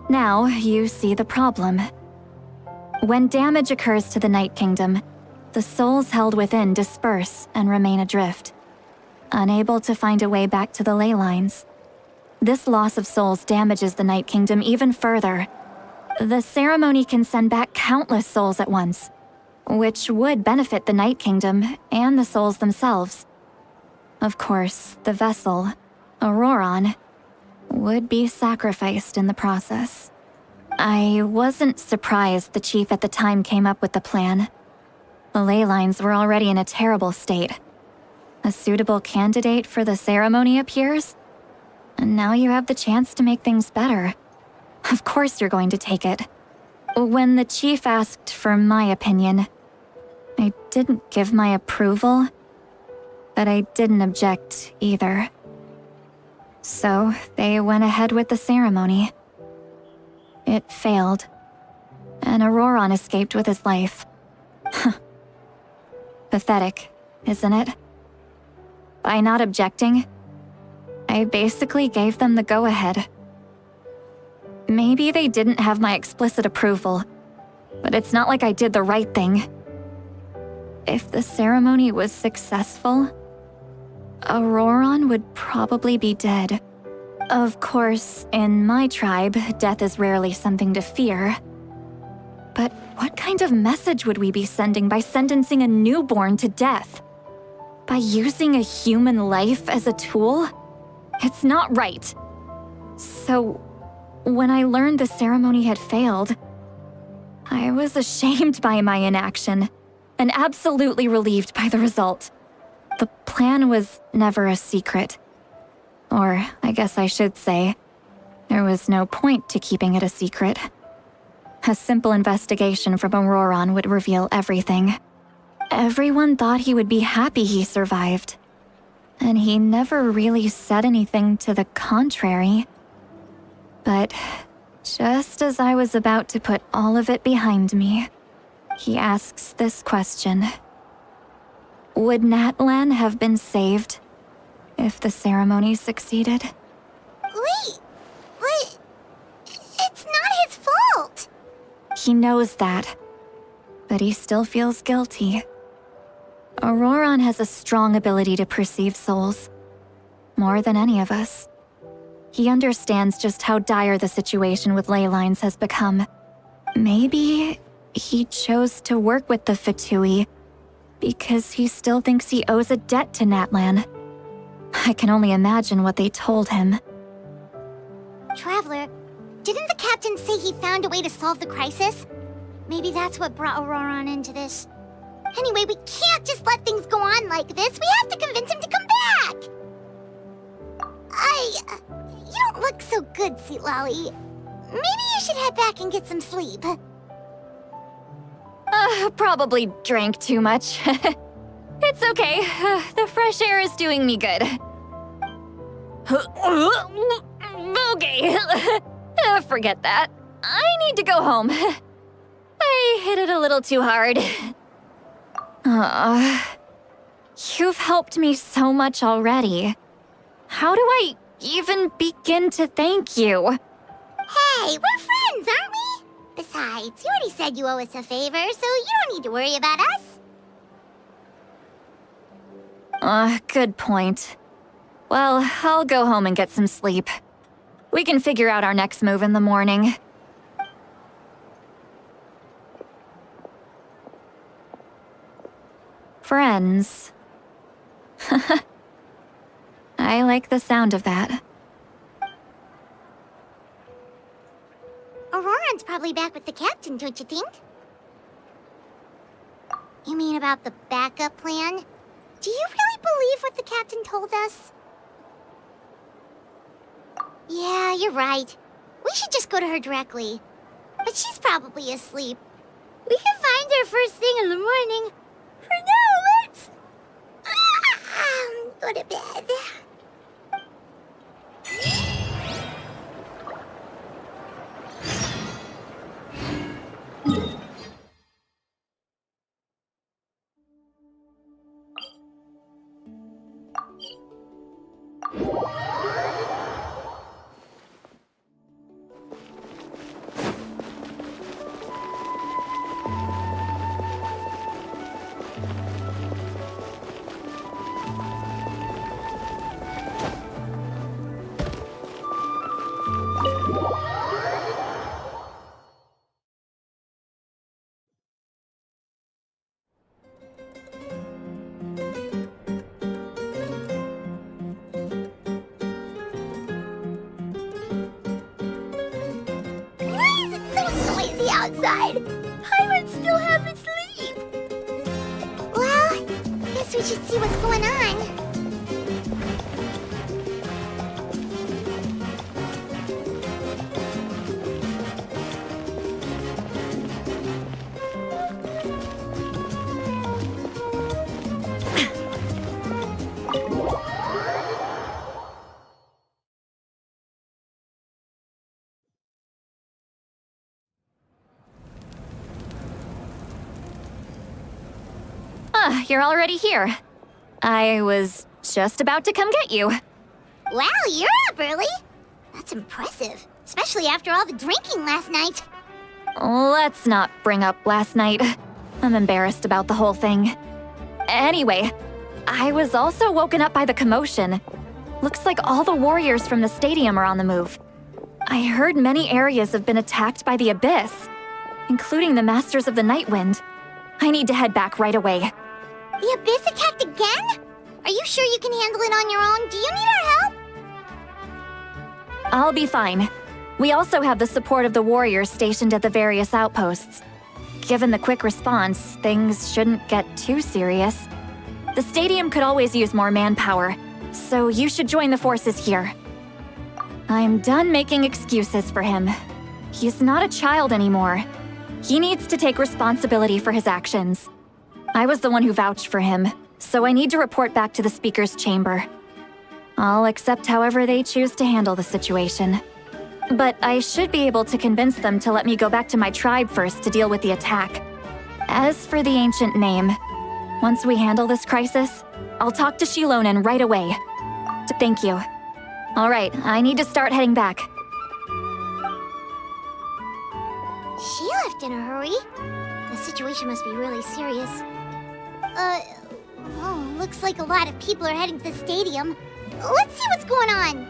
Now you see the problem. When damage occurs to the Night Kingdom, the souls held within disperse and remain adrift, unable to find a way back to the ley lines. This loss of souls damages the Night Kingdom even further. The ceremony can send back countless souls at once, which would benefit the Night Kingdom and the souls themselves. Of course, the vessel, Auroran, would be sacrificed in the process. I wasn't surprised the chief at the time came up with the plan. The ley lines were already in a terrible state. A suitable candidate for the ceremony appears, and now you have the chance to make things better. Of course you're going to take it. When the chief asked for my opinion, I didn't give my approval, but I didn't object either. So they went ahead with the ceremony. It failed, and Auroran escaped with his life. Pathetic, isn't it? By not objecting, I basically gave them the go-ahead. Maybe they didn't have my explicit approval, but it's not like I did the right thing. If the ceremony was successful, Auroron would probably be dead. Of course, in my tribe, death is rarely something to fear. But what kind of message would we be sending by sentencing a newborn to death? By using a human life as a tool? It's not right. So, when I learned the ceremony had failed, I was ashamed by my inaction and absolutely relieved by the result. The plan was never a secret. Or, I guess I should say, there was no point to keeping it a secret. A simple investigation from Auroron would reveal everything. Everyone thought he would be happy he survived. And he never really said anything to the contrary. But just as I was about to put all of it behind me, he asks this question. Would Natlan have been saved if the ceremony succeeded? Wait, what? It's not his fault. He knows that, but he still feels guilty. Auroron has a strong ability to perceive souls, more than any of us. He understands just how dire the situation with ley lines has become. Maybe he chose to work with the Fatui because he still thinks he owes a debt to Natlan. I can only imagine what they told him. Traveler, didn't the captain say he found a way to solve the crisis? Maybe that's what brought Auroron into this. Anyway, we can't just let things go on like this. We have to convince him to come back! You don't look so good, Sweet Lolly. Maybe you should head back and get some sleep. Probably drank too much. It's okay. The fresh air is doing me good. Okay. Forget that. I need to go home. I hit it a little too hard. You've helped me so much already. How do I even begin to thank you? Hey, we're friends, aren't we? Besides, you already said you owe us a favor, so you don't need to worry about us. Good point. Well, I'll go home and get some sleep. We can figure out our next move in the morning. Friends. I like the sound of that. Auroron's probably back with the captain, don't you think? You mean about the backup plan? Do you really believe what the captain told us? Yeah, you're right. We should just go to her directly. But she's probably asleep. We can find her first thing in the morning. For now, let's... go to bed. Outside. Pirates still haven't sleep. Well, guess we should see what's going on. You're already here. I was Just about to come get you. Wow, you're up early. That's impressive, especially after all the drinking last night. Let's not bring up last night. I'm embarrassed about the whole thing. Anyway, I was also woken up by the commotion. Looks like all the warriors from the stadium are on the move. I heard many areas have been attacked by the Abyss, including the Masters of the Nightwind. I need to head back right away. The Abyss attacked again? Are you sure you can handle it on your own? Do you need our help? I'll be fine. We also have the support of the warriors stationed at the various outposts. Given the quick response, things shouldn't get too serious. The stadium could always use more manpower, so you should join the forces here. I'm done making excuses for him. He's not a child anymore. He needs to take responsibility for his actions. I was the one who vouched for him, so I need to report back to the Speaker's chamber. I'll accept however they choose to handle the situation. But I should be able to convince them to let me go back to my tribe first to deal with the attack. As for the ancient name, once we handle this crisis, I'll talk to Shilonen right away. Thank you. All right, I need to start heading back. She left in a hurry. The situation must be really serious. Oh, looks like a lot of people are heading to the stadium. Let's see what's going on.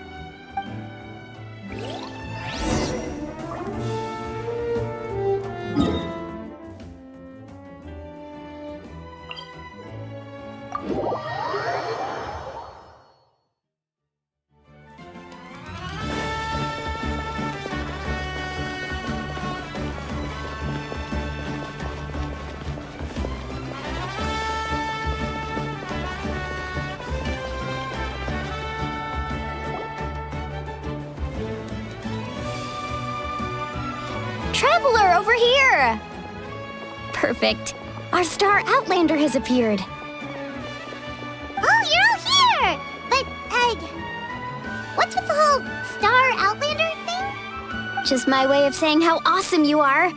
Traveler, over here! Perfect. Our star Outlander has appeared. Oh, you're all here! But, what's with the whole Star Outlander thing? Just my way of saying how awesome you are.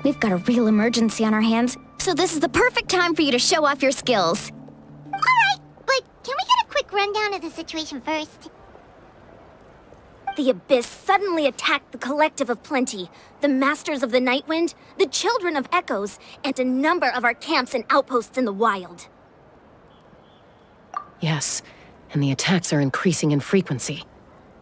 We've got a real emergency on our hands, so this is the perfect time for you to show off your skills. Alright, but can we get a quick rundown of the situation first? The Abyss suddenly attacked the Collective of Plenty, the Masters of the Nightwind, the Children of Echoes, and a number of our camps and outposts in the wild. Yes, and the attacks are increasing in frequency.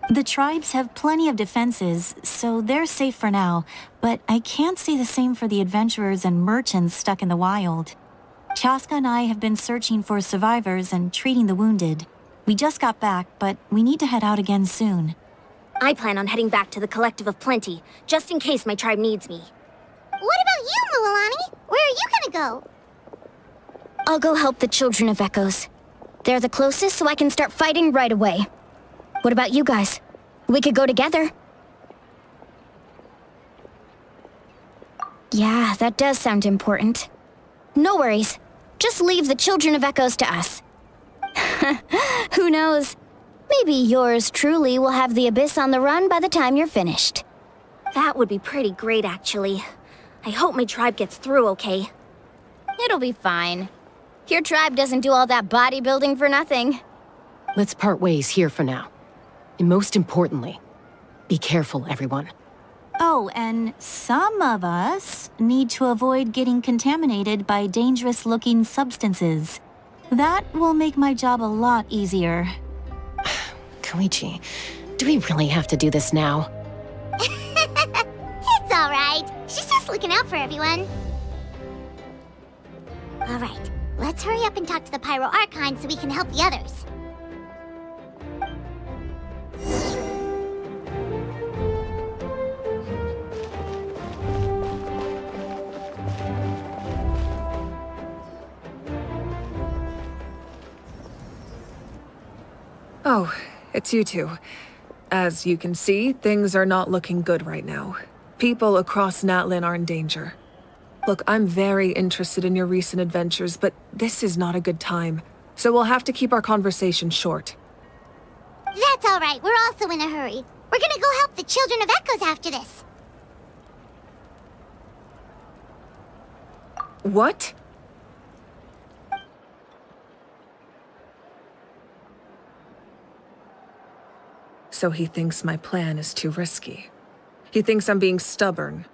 The tribes have plenty of defenses, so they're safe for now, but I can't say the same for the adventurers and merchants stuck in the wild. Chaska and I have been searching for survivors and treating the wounded. We just got back, but we need to head out again soon. I plan on heading back to the Collective of Plenty, just in case my tribe needs me. What about you, Mualani? Where are you gonna go? I'll go help the Children of Echoes. They're the closest, so I can start fighting right away. What about you guys? We could go together. Yeah, that does sound important. No worries. Just leave the Children of Echoes to us. Who knows? Maybe yours truly will have the Abyss on the run by the time you're finished. That would be pretty great, actually. I hope my tribe gets through okay. It'll be fine. Your tribe doesn't do all that bodybuilding for nothing. Let's part ways here for now. And most importantly, be careful, everyone. Oh, and some of us need to avoid getting contaminated by dangerous-looking substances. That will make my job a lot easier. Koichi, do we really have to do this now? It's alright. She's just looking out for everyone. Alright, let's hurry up and talk to the Pyro Archon so we can help the others. Oh, it's you two. As you can see, things are not looking good right now. People across Natlin are in danger. Look, I'm very interested in your recent adventures, but this is not a good time. So we'll have to keep our conversation short. That's alright, we're also in a hurry. We're gonna go help the Children of Echoes after this. What? So he thinks my plan is too risky. He thinks I'm being stubborn.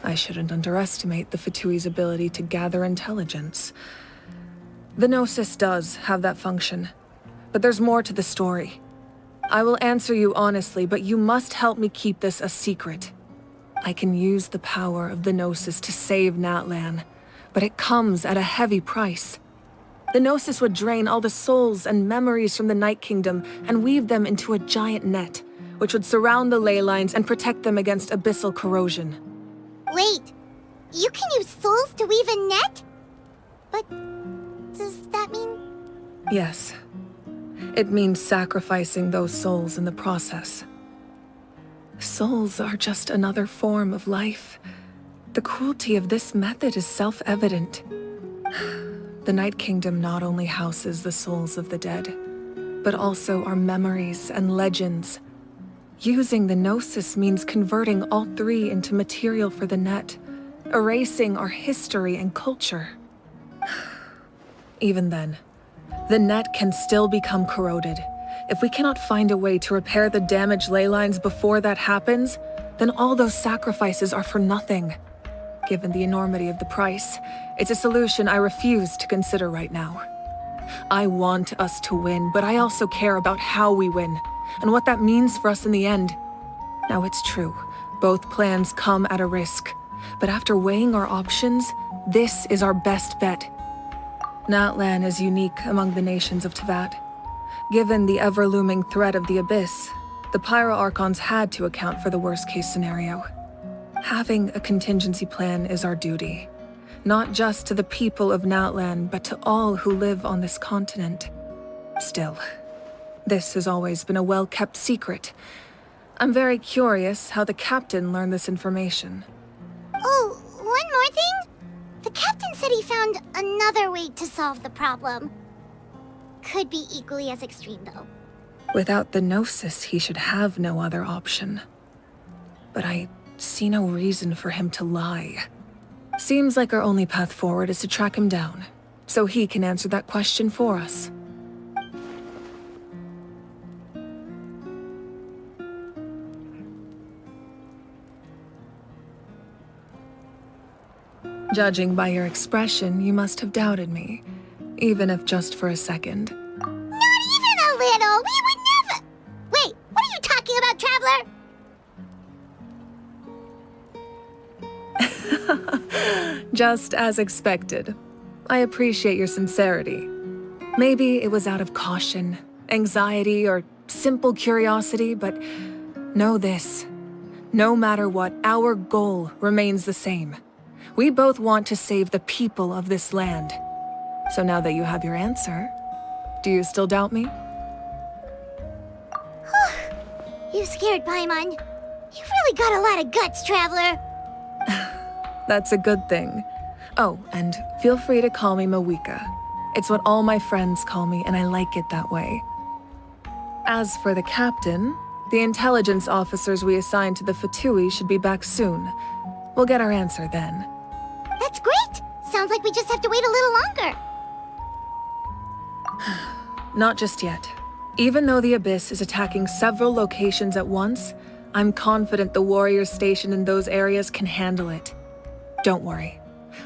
I shouldn't underestimate the Fatui's ability to gather intelligence. The Gnosis does have that function, but there's more to the story. I will answer you honestly, but you must help me keep this a secret. I can use the power of the Gnosis to save Natlan, but it comes at a heavy price. The Gnosis would drain all the souls and memories from the Night Kingdom and weave them into a giant net, which would surround the ley lines and protect them against abyssal corrosion. Wait, you can use souls to weave a net? But does that mean... Yes. It means sacrificing those souls in the process. Souls are just another form of life. The cruelty of this method is self-evident. The Night Kingdom not only houses the souls of the dead, but also our memories and legends. Using the Gnosis means converting all three into material for the net, erasing our history and culture. Even then, the net can still become corroded. If we cannot find a way to repair the damaged ley lines before that happens, then all those sacrifices are for nothing. Given the enormity of the price, it's a solution I refuse to consider right now. I want us to win, but I also care about how we win, and what that means for us in the end. Now it's true, both plans come at a risk, but after weighing our options, this is our best bet. Natlan is unique among the nations of Teyvat. Given the ever-looming threat of the Abyss, the Pyro Archons had to account for the worst-case scenario. Having a contingency plan is our duty, not just to the people of Natlan, but to all who live on this continent. Still, this has always been a well-kept secret. I'm very curious how the captain learned this information. Oh, one more thing? The captain said he found another way to solve the problem. Could be equally as extreme, though. Without the Gnosis, he should have no other option. But I see no reason for him to lie. Seems like our only path forward is to track him down, so he can answer that question for us. Judging by your expression, you must have doubted me, even if just for a second. Not even a little! We would never... Wait, what are you talking about, Traveler? Just as expected. I appreciate your sincerity. Maybe it was out of caution, anxiety, or simple curiosity, but know this. No matter what, our goal remains the same. We both want to save the people of this land. So now that you have your answer, do you still doubt me? You scared Paimon. You've really got a lot of guts, Traveler. That's a good thing. Oh, and feel free to call me Mawika. It's what all my friends call me, and I like it that way. As for the captain, the intelligence officers we assigned to the Fatui should be back soon. We'll get our answer then. That's great! Sounds like we just have to wait a little longer. Not just yet. Even though the Abyss is attacking several locations at once, I'm confident the warriors stationed in those areas can handle it. Don't worry.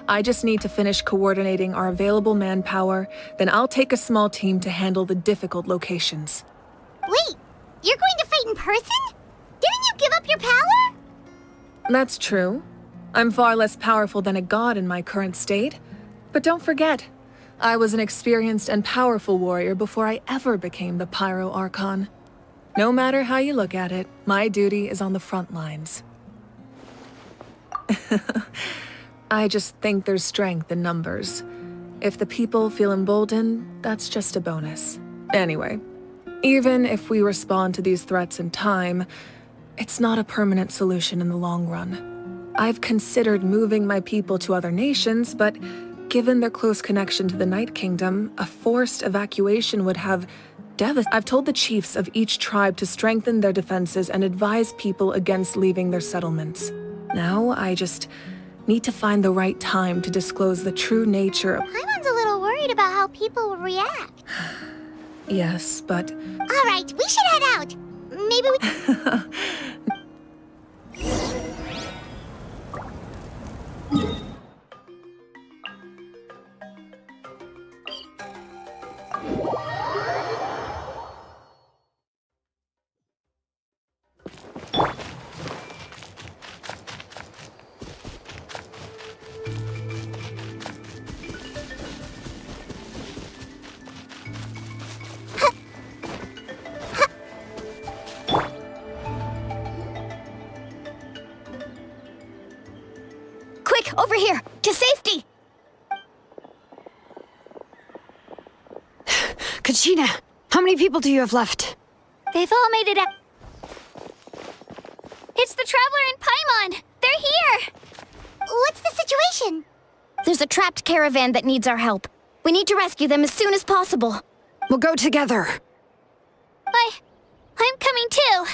I just need to finish coordinating our available manpower, then I'll take a small team to handle the difficult locations. Wait, you're going to fight in person? Didn't you give up your power? That's true. I'm far less powerful than a god in my current state. But don't forget, I was an experienced and powerful warrior before I ever became the Pyro Archon. No matter how you look at it, my duty is on the front lines. I just think there's strength in numbers. If the people feel emboldened, that's just a bonus. Anyway, even if we respond to these threats in time, it's not a permanent solution in the long run. I've considered moving my people to other nations, but given their close connection to the Night Kingdom, a forced evacuation would have I've told the chiefs of each tribe to strengthen their defenses and advise people against leaving their settlements. Now I just Need to find the right time to disclose the true nature of... Paimon's a little worried about how people will react. Yes, but... All right, we should head out. Maybe we... Quick, over here! To safety! Kachina, how many people do you have left? They've all made it out. It's the Traveler and Paimon! They're here! What's the situation? There's a trapped caravan that needs our help. We need to rescue them as soon as possible. We'll go together. I'm coming too!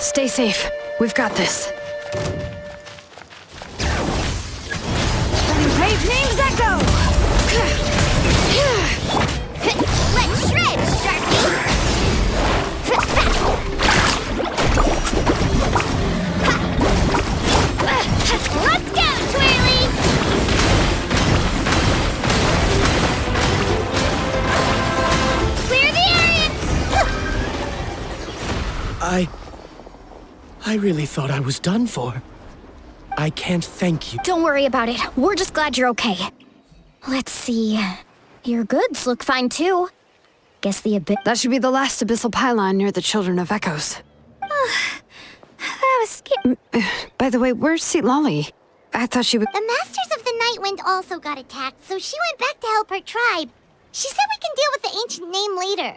Stay safe. We've got this. Brave names echo! Let's shred, Sharky! Let's go, Twirly! Clear the area! I really thought I was done for. I can't thank you. Don't worry about it. We're just glad you're okay. Let's see. Your goods look fine too. Guess the abyss. That should be the last abyssal pylon near the Children of Echoes. That was scary. By the way, where's Seat Lolly? I thought she would. The Masters of the Night Wind also got attacked, so she went back to help her tribe. She said we can deal with the ancient name later.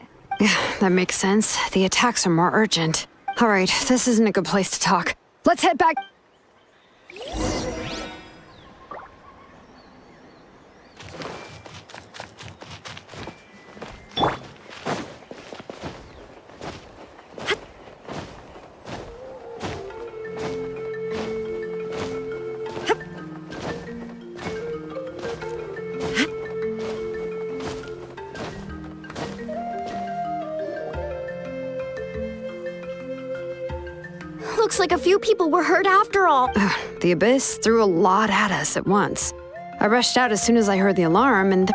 That makes sense. The attacks are more urgent. All right, this isn't a good place to talk. Let's head back. Looks like a few people were hurt after all. The Abyss threw a lot at us at once. I rushed out as soon as I heard the alarm, and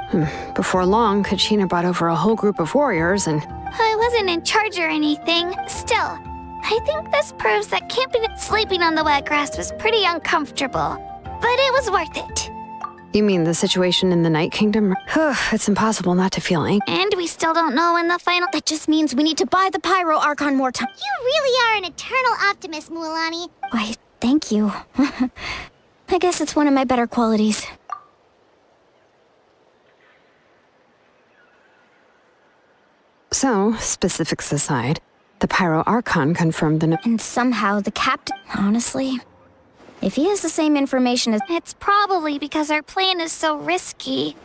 before long, Kachina brought over a whole group of warriors, and... I wasn't in charge or anything. Still, I think this proves that camping and sleeping on the wet grass was pretty uncomfortable. But it was worth it. You mean the situation in the Night Kingdom? It's impossible not to feel angry. And we still don't know when the final... That just means we need to buy the Pyro Archon more time. You really are an eternal optimist, Mualani. Why, thank you. I guess it's one of my better qualities. So, specifics aside, the Pyro Archon confirmed the... And somehow the captain... Honestly, if he has the same information as... It's probably because our plan is so risky.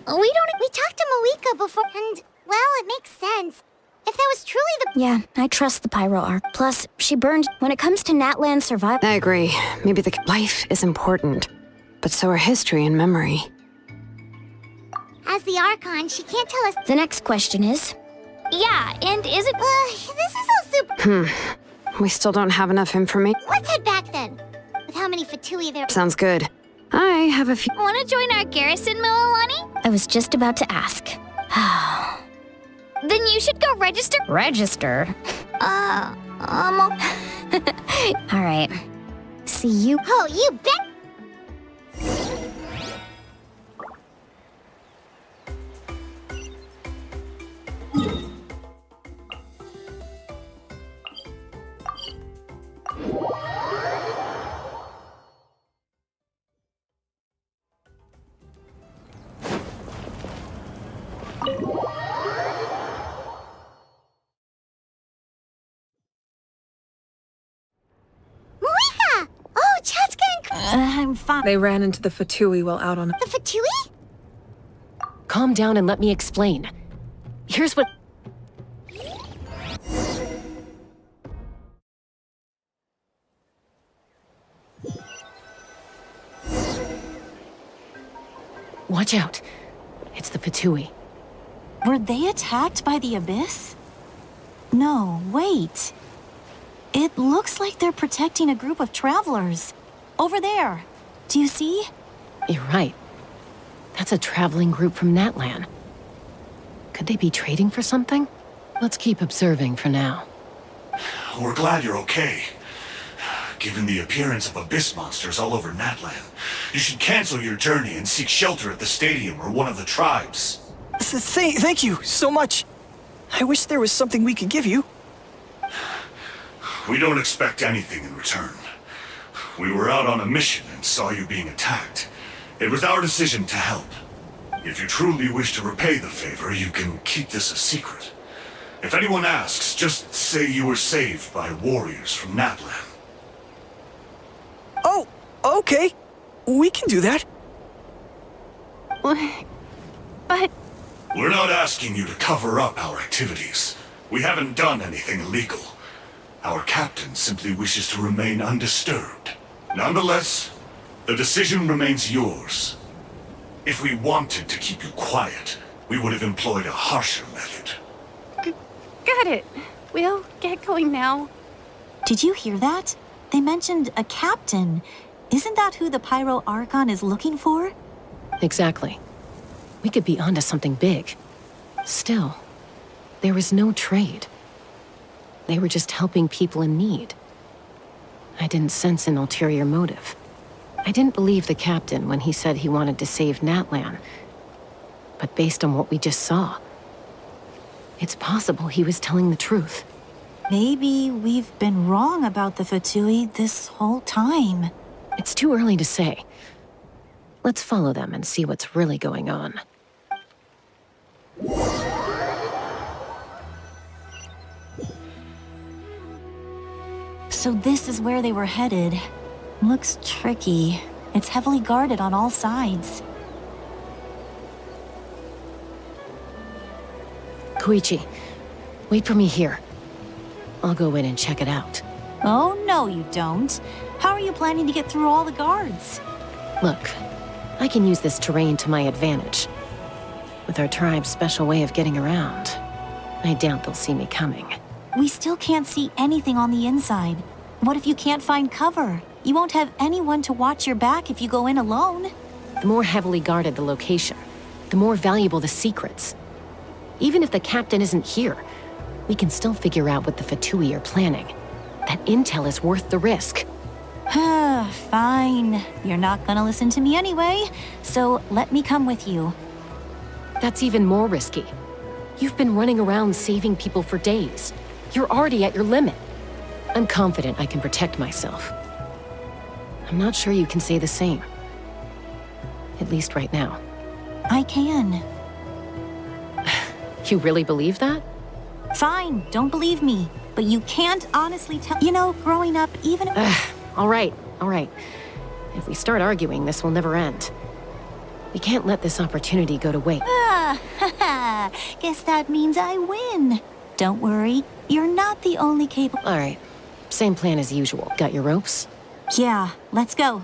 We talked to Malika before, and, well, it makes sense. If that was truly the... Yeah, I trust the Pyro Arc. Plus, she burned... When it comes to Natlan survival... I agree. Maybe the... Life is important, but so are history and memory. As the Archon, she can't tell us... The next question is... Yeah, and is it... this is all super... We still don't have enough information. Let's head back then. With how many Fatui there... Sounds good. I have a few... Want to join our garrison, Mualani? I was just about to ask. Then you should go register. Register? All right. See you... Oh, you bet... fine. They ran into the Fatui while out on... The Fatui? Calm down and let me explain. Here's what... Watch out. It's the Fatui. Were they attacked by the Abyss? No, wait. It looks like they're protecting a group of travelers. Over there. Do you see? You're right. That's a traveling group from Natlan. Could they be trading for something? Let's keep observing for now. We're glad you're okay. Given the appearance of abyss monsters all over Natlan, you should cancel your journey and seek shelter at the stadium or one of the tribes. Thank you so much. I wish there was something we could give you. We don't expect anything in return. We were out on a mission and saw you being attacked. It was our decision to help. If you truly wish to repay the favor, you can keep this a secret. If anyone asks, just say you were saved by warriors from Natlan. Oh, okay. We can do that. But... We're not asking you to cover up our activities. We haven't done anything illegal. Our captain simply wishes to remain undisturbed. Nonetheless, the decision remains yours. If we wanted to keep you quiet, we would have employed a harsher method. Got it. We'll get going now. Did you hear that? They mentioned a captain. Isn't that who the Pyro Archon is looking for? Exactly. We could be onto something big. Still, there was no trade. They were just helping people in need. I didn't sense an ulterior motive. I didn't believe the captain when he said he wanted to save Natlan. But based on what we just saw, it's possible he was telling the truth. Maybe we've been wrong about the Fatui this whole time. It's too early to say. Let's follow them and see what's really going on. So this is where they were headed. Looks tricky. It's heavily guarded on all sides. Koichi, wait for me here. I'll go in and check it out. Oh, no you don't. How are you planning to get through all the guards? Look, I can use this terrain to my advantage. With our tribe's special way of getting around, I doubt they'll see me coming. We still can't see anything on the inside. What if you can't find cover? You won't have anyone to watch your back if you go in alone. The more heavily guarded the location, the more valuable the secrets. Even if the captain isn't here, we can still figure out what the Fatui are planning. That intel is worth the risk. Fine. You're not gonna listen to me anyway, so let me come with you. That's even more risky. You've been running around saving people for days. You're already at your limit. I'm confident I can protect myself. I'm not sure you can say the same. At least right now. I can. You really believe that? Fine, don't believe me. But you can't honestly tell. You know, growing up, even... All right. If we start arguing, this will never end. We can't let this opportunity go to waste. Guess that means I win. Don't worry, you're not the only capable... All right. Same plan as usual. Got your ropes? Yeah, let's go.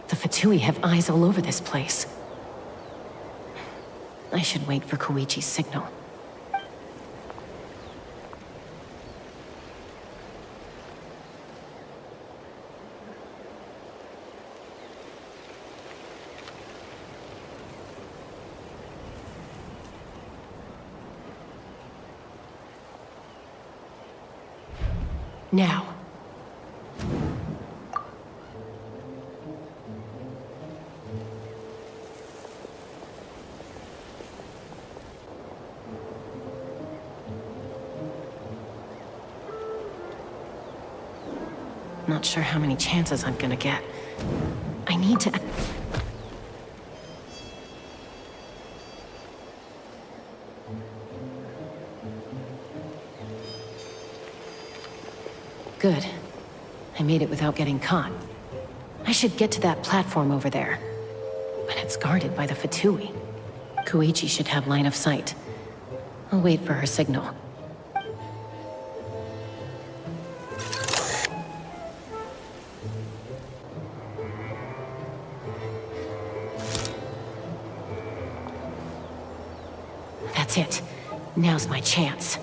The Fatui have eyes all over this place. I should wait for Koichi's signal. Now. Not sure how many chances I'm gonna get. I need to... Good. I made it without getting caught. I should get to that platform over there. But it's guarded by the Fatui. Koichi should have line of sight. I'll wait for her signal. That's it. Now's my chance.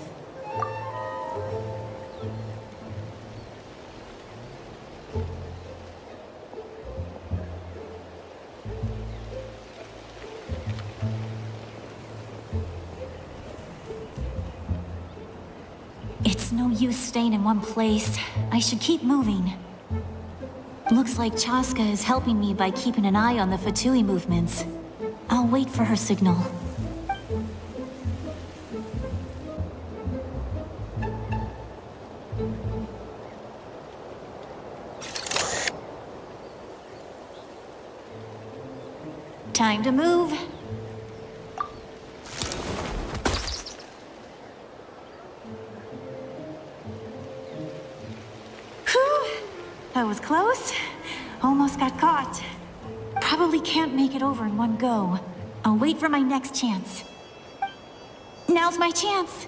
It's no use staying in one place. I should keep moving. Looks like Chaska is helping me by keeping an eye on the Fatui movements. I'll wait for her signal. Time to move. Whew, that was close. Almost got caught. Probably can't make it over in one go. I'll wait for my next chance. Now's my chance.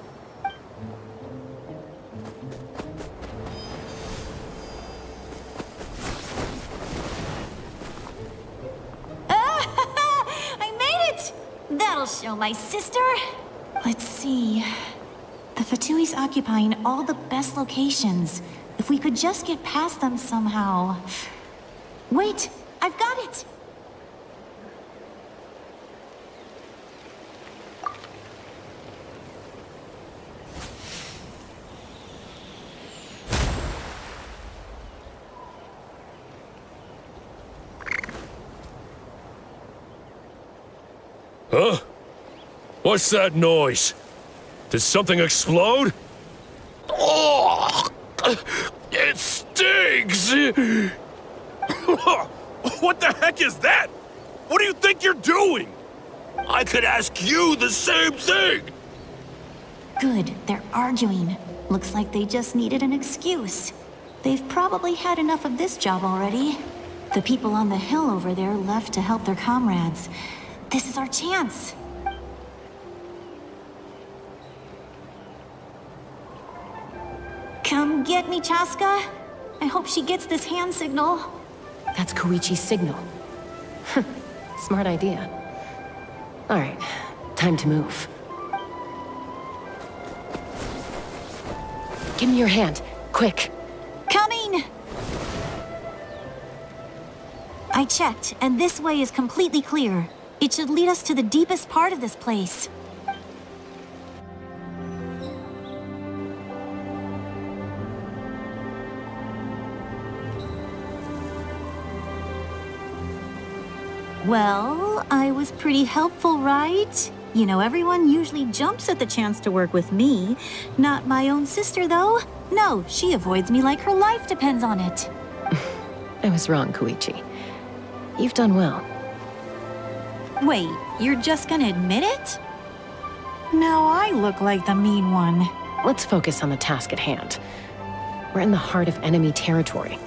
That'll show my sister. Let's see. The Fatui's occupying all the best locations. If we could just get past them somehow. Wait, I've got it! Huh? What's that noise? Did something explode? Oh! It stings! What the heck is that? What do you think you're doing? I could ask you the same thing! Good, they're arguing. Looks like they just needed an excuse. They've probably had enough of this job already. The people on the hill over there left to help their comrades. This is our chance. Come get me, Chaska. I hope she gets this hand signal. That's Koichi's signal. Smart idea. All right, time to move. Give me your hand, quick. Coming! I checked, and this way is completely clear. It should lead us to the deepest part of this place. Well, I was pretty helpful, right? You know, everyone usually jumps at the chance to work with me. Not my own sister, though. No, she avoids me like her life depends on it. I was wrong, Koichi. You've done well. Wait, you're just gonna admit it? Now I look like the mean one. Let's focus on the task at hand. We're in the heart of enemy territory.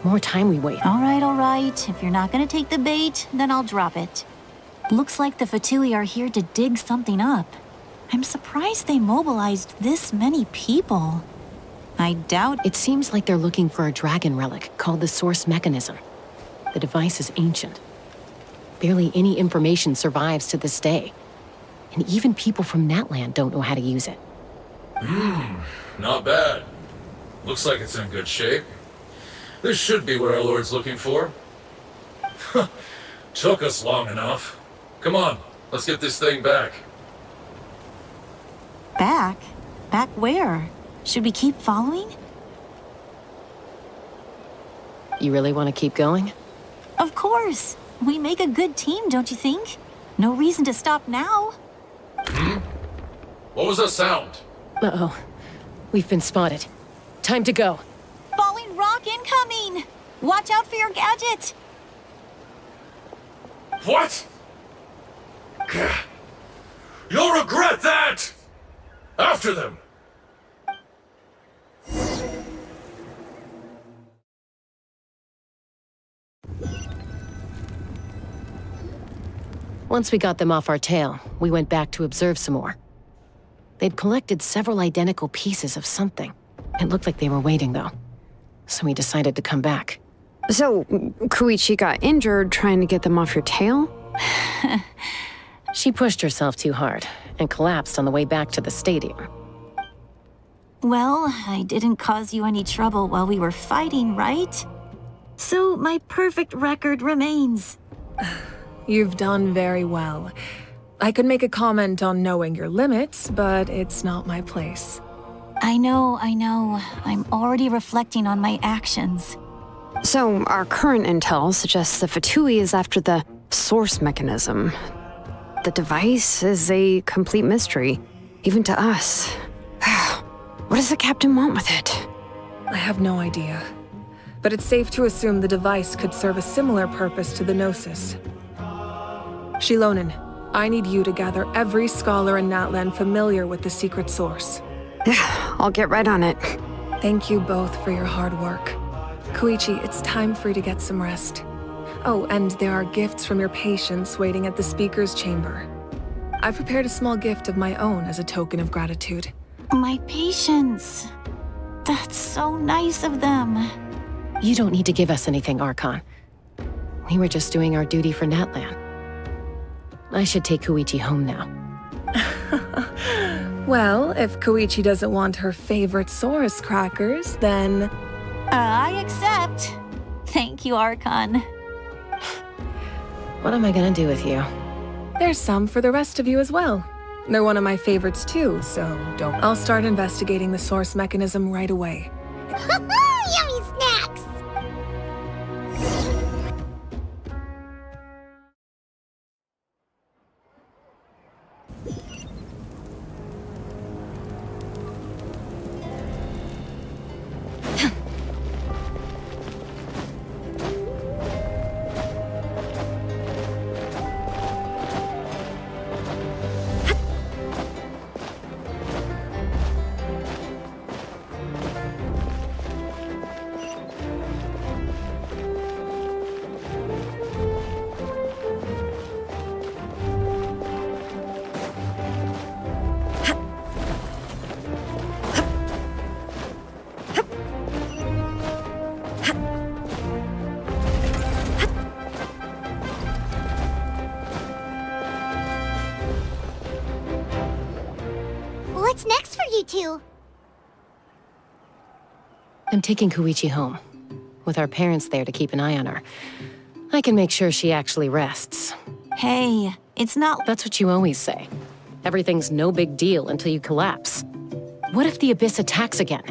More time we wait. All right. If you're not gonna take the bait, then I'll drop it. Looks like the Fatui are here to dig something up. I'm surprised they mobilized this many people. I doubt... It seems like they're looking for a dragon relic called the Source Mechanism. The device is ancient. Barely any information survives to this day. And even people from Natland don't know how to use it. Not bad. Looks like it's in good shape. This should be what our Lord's looking for. Took us long enough. Come on, let's get this thing back. Back? Back where? Should we keep following? You really want to keep going? Of course! We make a good team, don't you think? No reason to stop now. What was that sound? Uh-oh. We've been spotted. Time to go. Falling rock incoming! Watch out for your gadget! What? You'll regret that! After them! Once we got them off our tail, we went back to observe some more. They'd collected several identical pieces of something. It looked like they were waiting, though. So we decided to come back. So, Koichi got injured trying to get them off your tail? She pushed herself too hard and collapsed on the way back to the stadium. Well, I didn't cause you any trouble while we were fighting, right? So my perfect record remains. You've done very well. I could make a comment on knowing your limits, but it's not my place. I know. I'm already reflecting on my actions. So, our current intel suggests the Fatui is after the source mechanism. The device is a complete mystery, even to us. What does the captain want with it? I have no idea. But it's safe to assume the device could serve a similar purpose to the Gnosis. Shilonen, I need you to gather every scholar in Natlan familiar with the secret source. I'll get right on it. Thank you both for your hard work. Koichi, it's time for you to get some rest. Oh, and there are gifts from your patients waiting at the speaker's chamber. I've prepared a small gift of my own as a token of gratitude. My patients. That's so nice of them. You don't need to give us anything, Archon. We were just doing our duty for Natlan. I should take Koichi home now. Well, if Koichi doesn't want her favorite Saurus crackers, then... I accept. Thank you, Archon. What am I gonna do with you? There's some for the rest of you as well. They're one of my favorites too, so don't... I'll start investigating the source mechanism right away. Yummy snacks! What's next for you two? I'm taking Koichi home. With our parents there to keep an eye on her. I can make sure she actually rests. Hey, it's not... That's what you always say. Everything's no big deal until you collapse. What if the Abyss attacks again?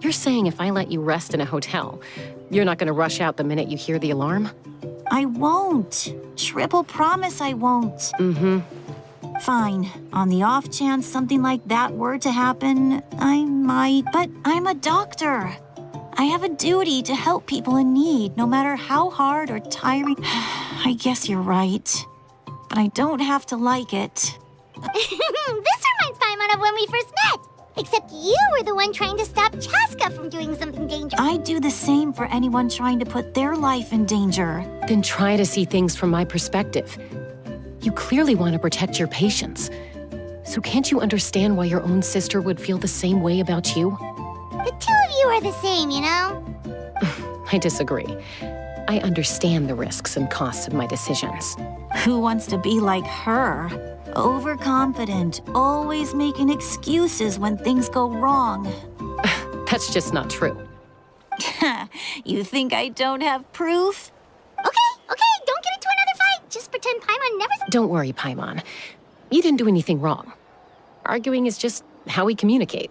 You're saying if I let you rest in a hotel, you're not gonna rush out the minute you hear the alarm? I won't. Triple promise I won't. Mm-hmm. Fine. On the off chance something like that were to happen, I might. But I'm a doctor. I have a duty to help people in need, no matter how hard or tiring. I guess you're right. But I don't have to like it. This reminds Paimon of when we first met. Except you were the one trying to stop Chaska from doing something dangerous. I'd do the same for anyone trying to put their life in danger. Then try to see things from my perspective. You clearly want to protect your patients. So can't you understand why your own sister would feel the same way about you? The two of you are the same, you know? I disagree. I understand the risks and costs of my decisions. Who wants to be like her? Overconfident, always making excuses when things go wrong. That's just not true. You think I don't have proof? Okay, don't get into another fight. Just pretend Paimon never... Don't worry, Paimon. You didn't do anything wrong. Arguing is just how we communicate.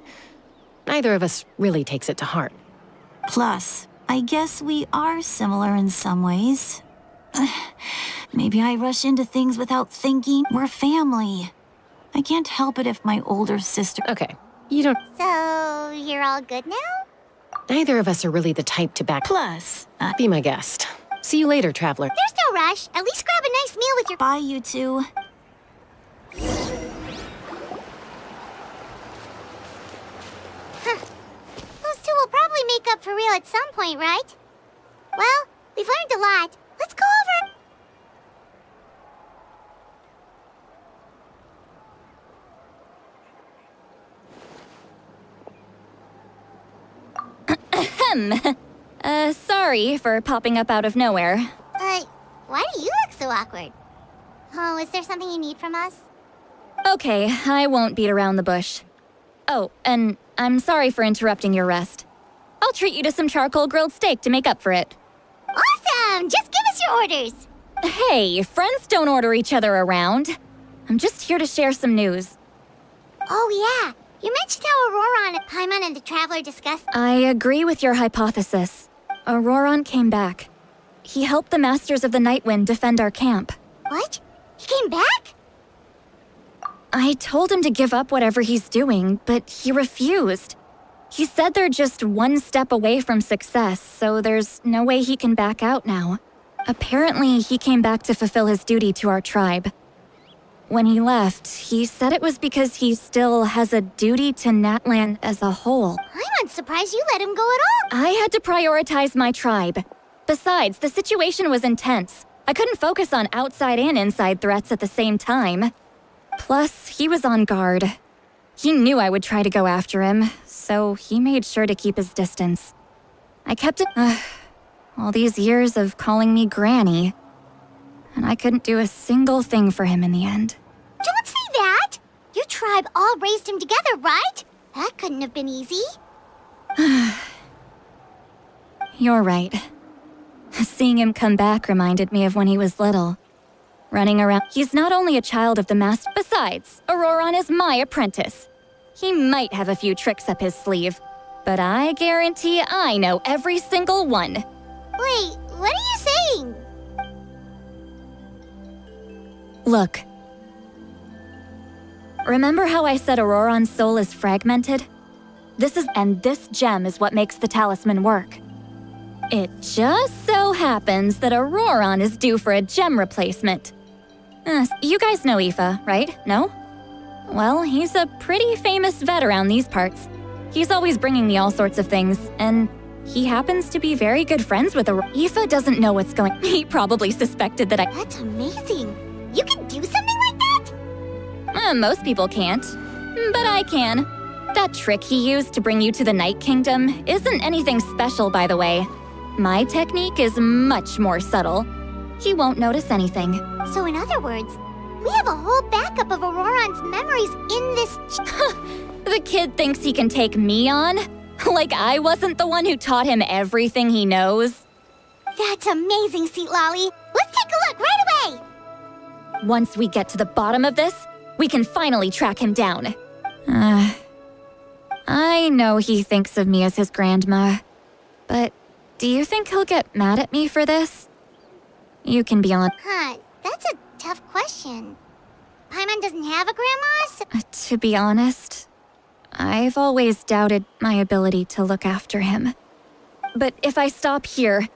Neither of us really takes it to heart. Plus, I guess we are similar in some ways. Maybe I rush into things without thinking. We're family. I can't help it if my older sister... Okay, you don't... So, you're all good now? Neither of us are really the type to back. Plus, Be my guest. See you later, Traveler. There's no rush. At least grab a nice meal with your— bye, you two. Huh. Those two will probably make up for real at some point, right? Well, we've learned a lot. Let's go over— Sorry for popping up out of nowhere. Why do you look so awkward? Oh, is there something you need from us? Okay, I won't beat around the bush. Oh, and I'm sorry for interrupting your rest. I'll treat you to some charcoal grilled steak to make up for it. Awesome! Just give us your orders! Hey, friends don't order each other around. I'm just here to share some news. Oh yeah, you mentioned how Auroron, Paimon, and the Traveler discussed— I agree with your hypothesis. Auroron came back. He helped the Masters of the Nightwind defend our camp. What? He came back? I told him to give up whatever he's doing, but he refused. He said they're just one step away from success, so there's no way he can back out now. Apparently, he came back to fulfill his duty to our tribe. When he left, he said it was because he still has a duty to Natlan as a whole. I'm not surprised you let him go at all. I had to prioritize my tribe. Besides, the situation was intense. I couldn't focus on outside and inside threats at the same time. Plus, he was on guard. He knew I would try to go after him, so he made sure to keep his distance. I kept it all these years of calling me Granny, and I couldn't do a single thing for him in the end. Don't say that! Your tribe all raised him together, right? That couldn't have been easy. You're right. Seeing him come back reminded me of when he was little. Running around. He's not only a child of the master. Besides, Auroron is my apprentice. He might have a few tricks up his sleeve, but I guarantee I know every single one. Wait, what are you saying? Look. Remember how I said Auroron's soul is fragmented? This gem is what makes the talisman work. It just so happens that Auroron is due for a gem replacement. You guys know Aoife, right? No? Well, he's a pretty famous vet around these parts. He's always bringing me all sorts of things, and he happens to be very good friends with Aoife doesn't know what's going— He probably suspected that That's amazing. You can do something like that? Most people can't, but I can. That trick he used to bring you to the Night Kingdom isn't anything special, by the way. My technique is much more subtle. He won't notice anything. So in other words, we have a whole backup of Auroron's memories in this— The kid thinks he can take me on? Like I wasn't the one who taught him everything he knows? That's amazing, Seat Lolly. Let's take a look right away! Once we get to the bottom of this, we can finally track him down. I know he thinks of me as his grandma, but do you think he'll get mad at me for this? You can be on. That's a tough question. Paimon doesn't have a grandma, so— To be honest, I've always doubted my ability to look after him. But if I stop here,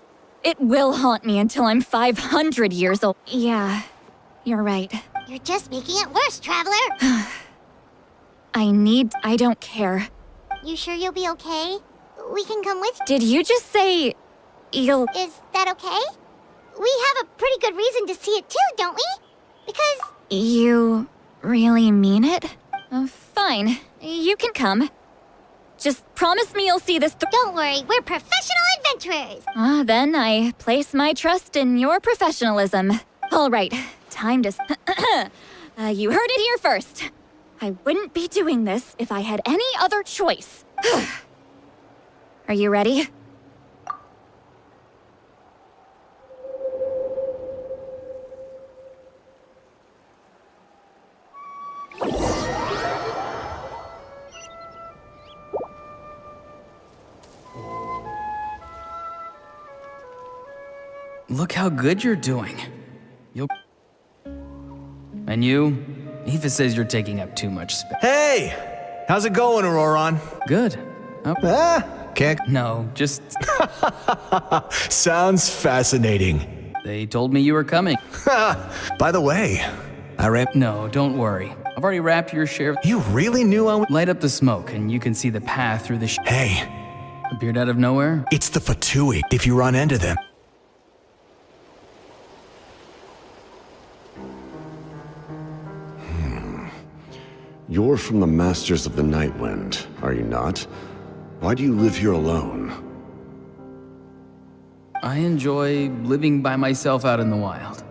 it will haunt me until I'm 500 years old. Yeah, you're right. You're just making it worse, Traveler. I don't care. You sure you'll be okay? We can come with you. Did you just say you'll— Is that okay? We have a pretty good reason to see it too, don't we? Because— You really mean it? Fine, you can come. Just promise me you'll see this Don't worry, we're professional adventurers! Then I place my trust in your professionalism. All right, time to— you heard it here first. I wouldn't be doing this if I had any other choice. Are you ready? Look how good you're doing. And you? Aoife says you're taking up too much space. Hey! How's it going, Auroron? Good. Can't. No, just. Sounds fascinating. They told me you were coming. By the way, I ran. No, don't worry. I've already wrapped your share. You really knew I would. Light up the smoke, and you can see the path through the. Hey. Appeared out of nowhere? It's the Fatui, if you run into them. You're from the Masters of the Nightwind, are you not? Why do you live here alone? I enjoy living by myself out in the wild.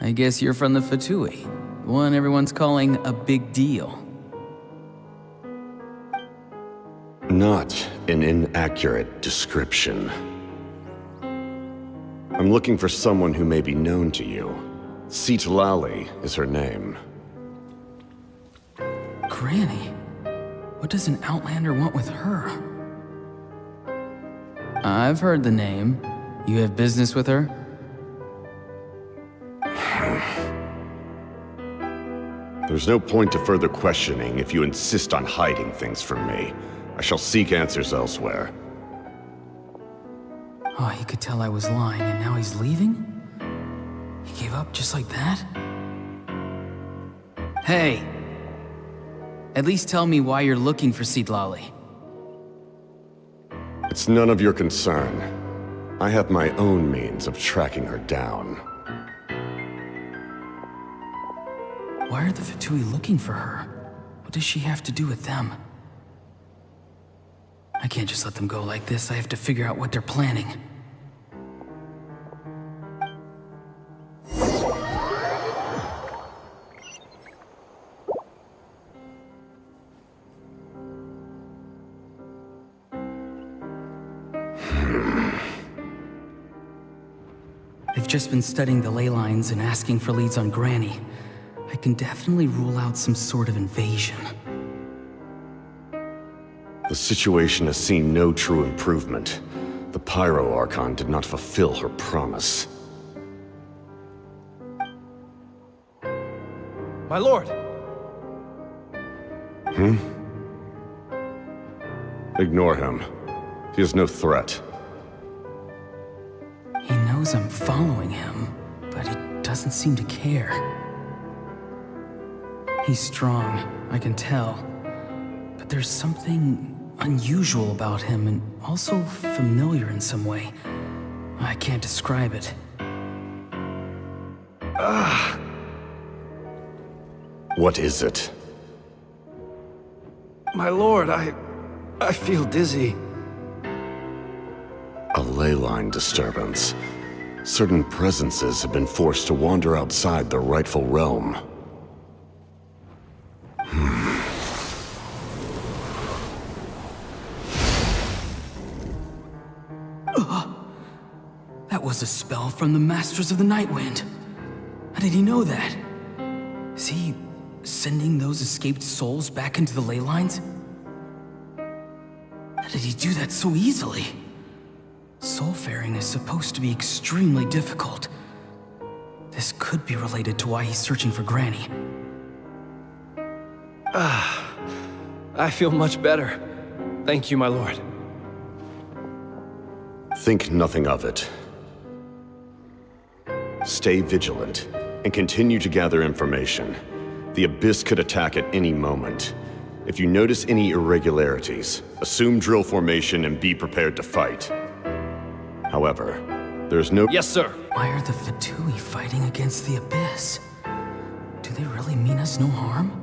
I guess you're from the Fatui, the one everyone's calling a big deal. Not an inaccurate description. I'm looking for someone who may be known to you. Citlali is her name. Granny? What does an Outlander want with her? I've heard the name. You have business with her? There's no point to further questioning if you insist on hiding things from me. I shall seek answers elsewhere. Oh, he could tell I was lying, and now he's leaving? He gave up just like that? Hey! At least tell me why you're looking for Citlali. It's none of your concern. I have my own means of tracking her down. Why are the Fatui looking for her? What does she have to do with them? I can't just let them go like this. I have to figure out what they're planning. They've just been studying the ley lines and asking for leads on Granny. I can definitely rule out some sort of invasion. The situation has seen no true improvement. The Pyro Archon did not fulfill her promise. My lord! Ignore him. He is no threat. He knows I'm following him, but he doesn't seem to care. He's strong, I can tell. But there's something unusual about him and also familiar in some way. I can't describe it. What is it? My lord, I feel dizzy. A ley line disturbance. Certain presences have been forced to wander outside their rightful realm. That was a spell from the Masters of the Nightwind. How did he know that? Is he sending those escaped souls back into the ley lines? How did he do that so easily? Soulfaring is supposed to be extremely difficult. This could be related to why he's searching for Granny. I feel much better. Thank you, my lord. Think nothing of it. Stay vigilant, and continue to gather information. The Abyss could attack at any moment. If you notice any irregularities, assume drill formation and be prepared to fight. However, there's no— Yes, sir. Why are the Fatui fighting against the Abyss? Do they really mean us no harm?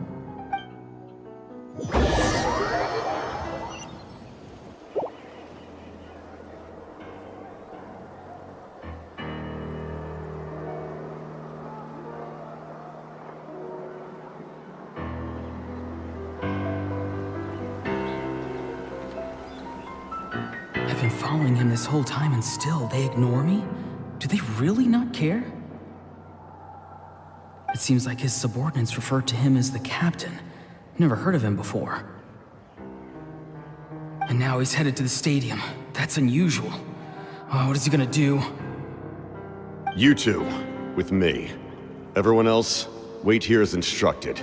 I've been following him this whole time and still they ignore me? Do they really not care? It seems like his subordinates refer to him as the captain. Never heard of him before. And now he's headed to the stadium. That's unusual. Oh, what is he gonna do? You two, with me. Everyone else, wait here as instructed.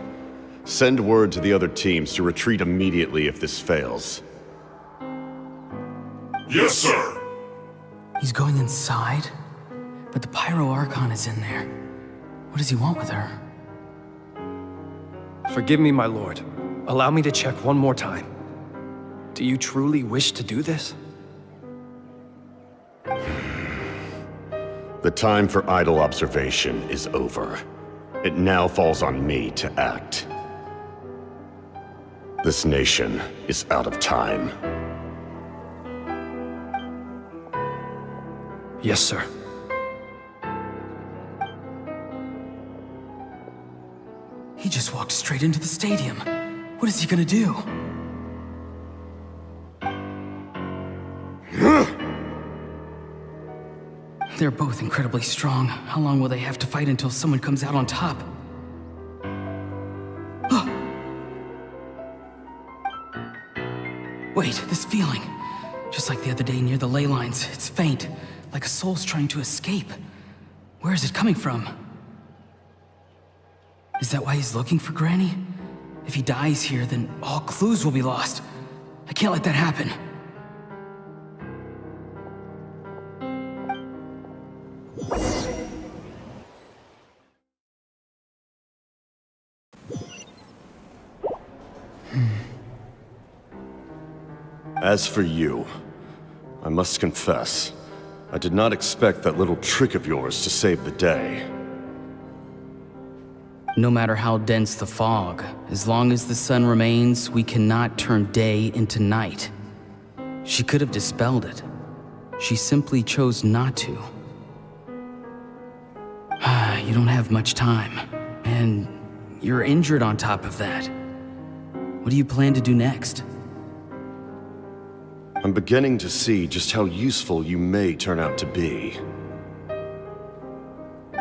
Send word to the other teams to retreat immediately if this fails. Yes, sir. He's going inside? But the Pyro Archon is in there. What does he want with her? Forgive me, my lord. Allow me to check one more time. Do you truly wish to do this? The time for idle observation is over. It now falls on me to act. This nation is out of time. Yes, sir. He just walked straight into the stadium. What is he gonna do? They're both incredibly strong. How long will they have to fight until someone comes out on top? Wait, this feeling. Just like the other day near the ley lines, it's faint, like a soul's trying to escape. Where is it coming from? Is that why he's looking for Granny? If he dies here, then all clues will be lost. I can't let that happen. As for you, I must confess, I did not expect that little trick of yours to save the day. No matter how dense the fog, as long as the sun remains, we cannot turn day into night. She could have dispelled it. She simply chose not to. You don't have much time, and you're injured on top of that. What do you plan to do next? I'm beginning to see just how useful you may turn out to be.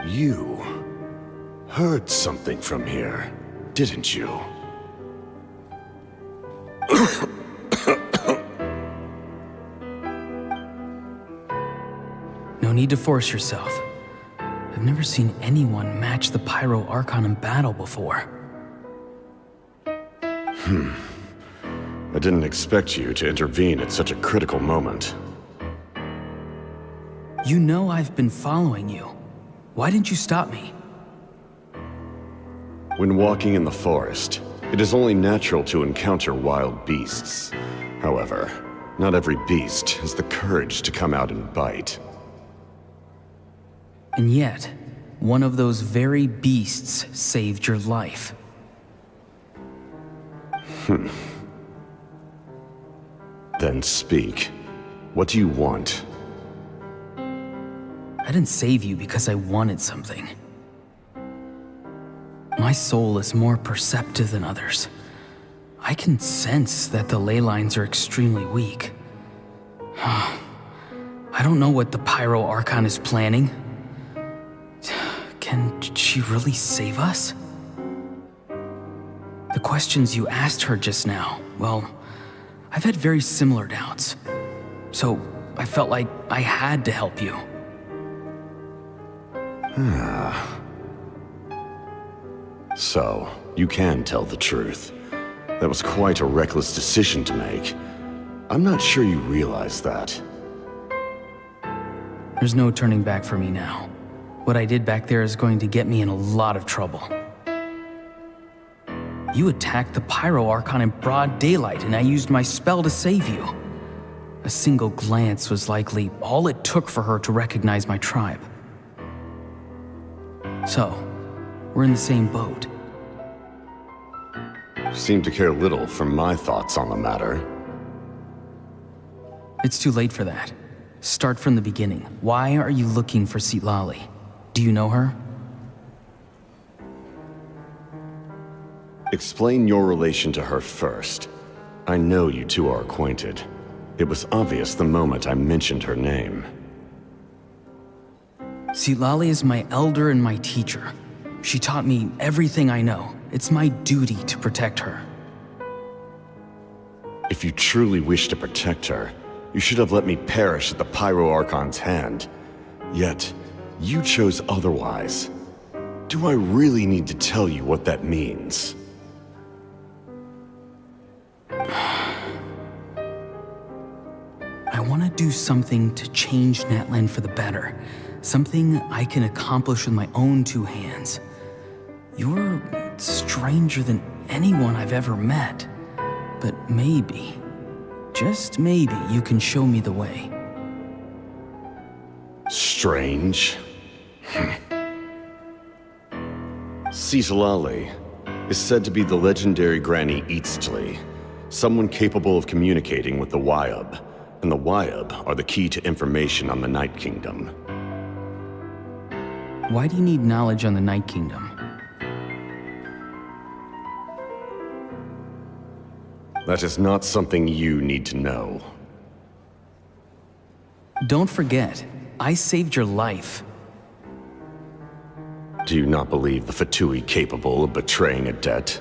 You heard something from here, didn't you? No need to force yourself. I've never seen anyone match the Pyro Archon in battle before. I didn't expect you to intervene at such a critical moment. You know I've been following you. Why didn't you stop me? When walking in the forest, it is only natural to encounter wild beasts. However, not every beast has the courage to come out and bite. And yet, one of those very beasts saved your life. Then speak. What do you want? I didn't save you because I wanted something. My soul is more perceptive than others. I can sense that the ley lines are extremely weak. I don't know what the Pyro Archon is planning. Can she really save us? The questions you asked her just now, well, I've had very similar doubts. So I felt like I had to help you. So, you can tell the truth. That was quite a reckless decision to make. I'm not sure you realize that. There's no turning back for me now. What I did back there is going to get me in a lot of trouble. You attacked the Pyro Archon in broad daylight, and I used my spell to save you. A single glance was likely all it took for her to recognize my tribe. So, we're in the same boat. You seem to care little for my thoughts on the matter. It's too late for that. Start from the beginning. Why are you looking for Citlali? Do you know her? Explain your relation to her first. I know you two are acquainted. It was obvious the moment I mentioned her name. Citlali is my elder and my teacher. She taught me everything I know. It's my duty to protect her. If you truly wish to protect her, you should have let me perish at the Pyro Archon's hand. Yet, you chose otherwise. Do I really need to tell you what that means? I want to do something to change Natlan for the better. Something I can accomplish with my own two hands. You're stranger than anyone I've ever met. But maybe, just maybe, you can show me the way. Strange. Citlali is said to be the legendary Granny Eastly, someone capable of communicating with the Wyab, and the Wyab are the key to information on the Night Kingdom. Why do you need knowledge on the Night Kingdom? That is not something you need to know. Don't forget, I saved your life. Do you not believe the Fatui capable of betraying a debt?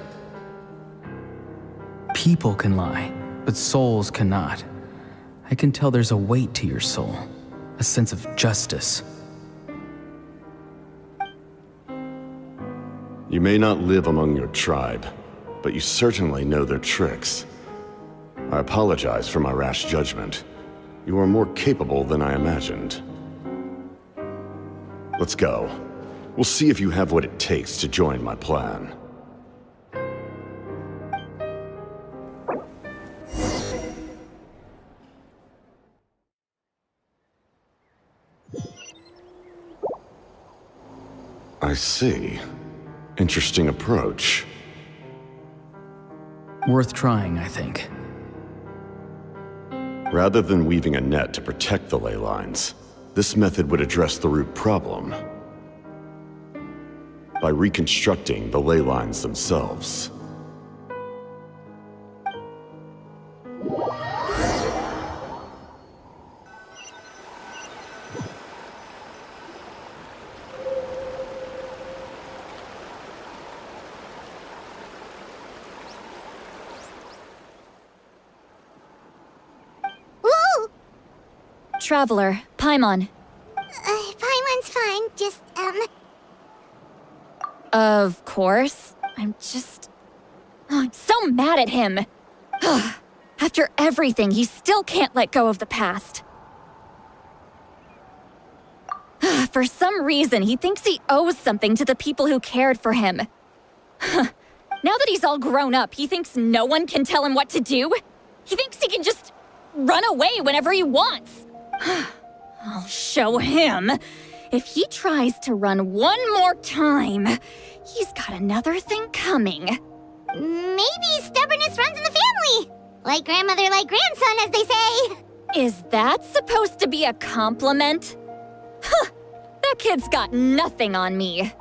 People can lie, but souls cannot. I can tell there's a weight to your soul, a sense of justice. You may not live among your tribe, but you certainly know their tricks. I apologize for my rash judgment. You are more capable than I imagined. Let's go. We'll see if you have what it takes to join my plan. I see. Interesting approach. Worth trying, I think. Rather than weaving a net to protect the ley lines, this method would address the root problem by reconstructing the ley lines themselves. Whoa! Traveler, Paimon. Paimon's fine, just, Of course. I'm so mad at him. After everything, he still can't let go of the past. For some reason, he thinks he owes something to the people who cared for him. Now that he's all grown up, he thinks no one can tell him what to do. He thinks he can just run away whenever he wants. I'll show him. If he tries to run one more time, he's got another thing coming. Maybe stubbornness runs in the family. Like grandmother, like grandson, as they say. Is that supposed to be a compliment? Huh, that kid's got nothing on me.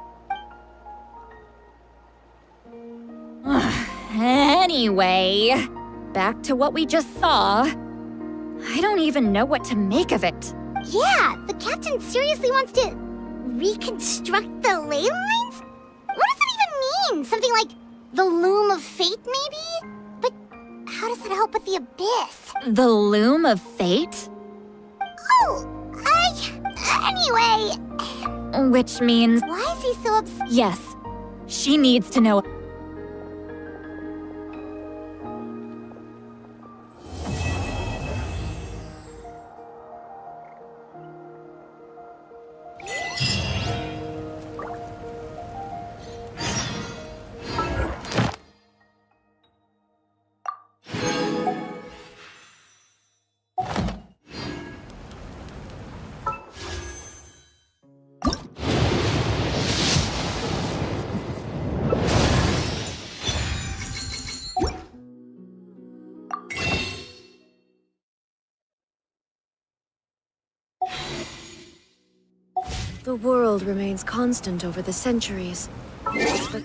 Anyway, back to what we just saw. I don't even know what to make of it. Yeah, the captain seriously wants to reconstruct the ley lines? What does that even mean? Something like the loom of fate, maybe? But how does that help with the abyss? The loom of fate? Oh, anyway. Which means... Why is he so upset? Yes, she needs to know. The world remains constant over the centuries. But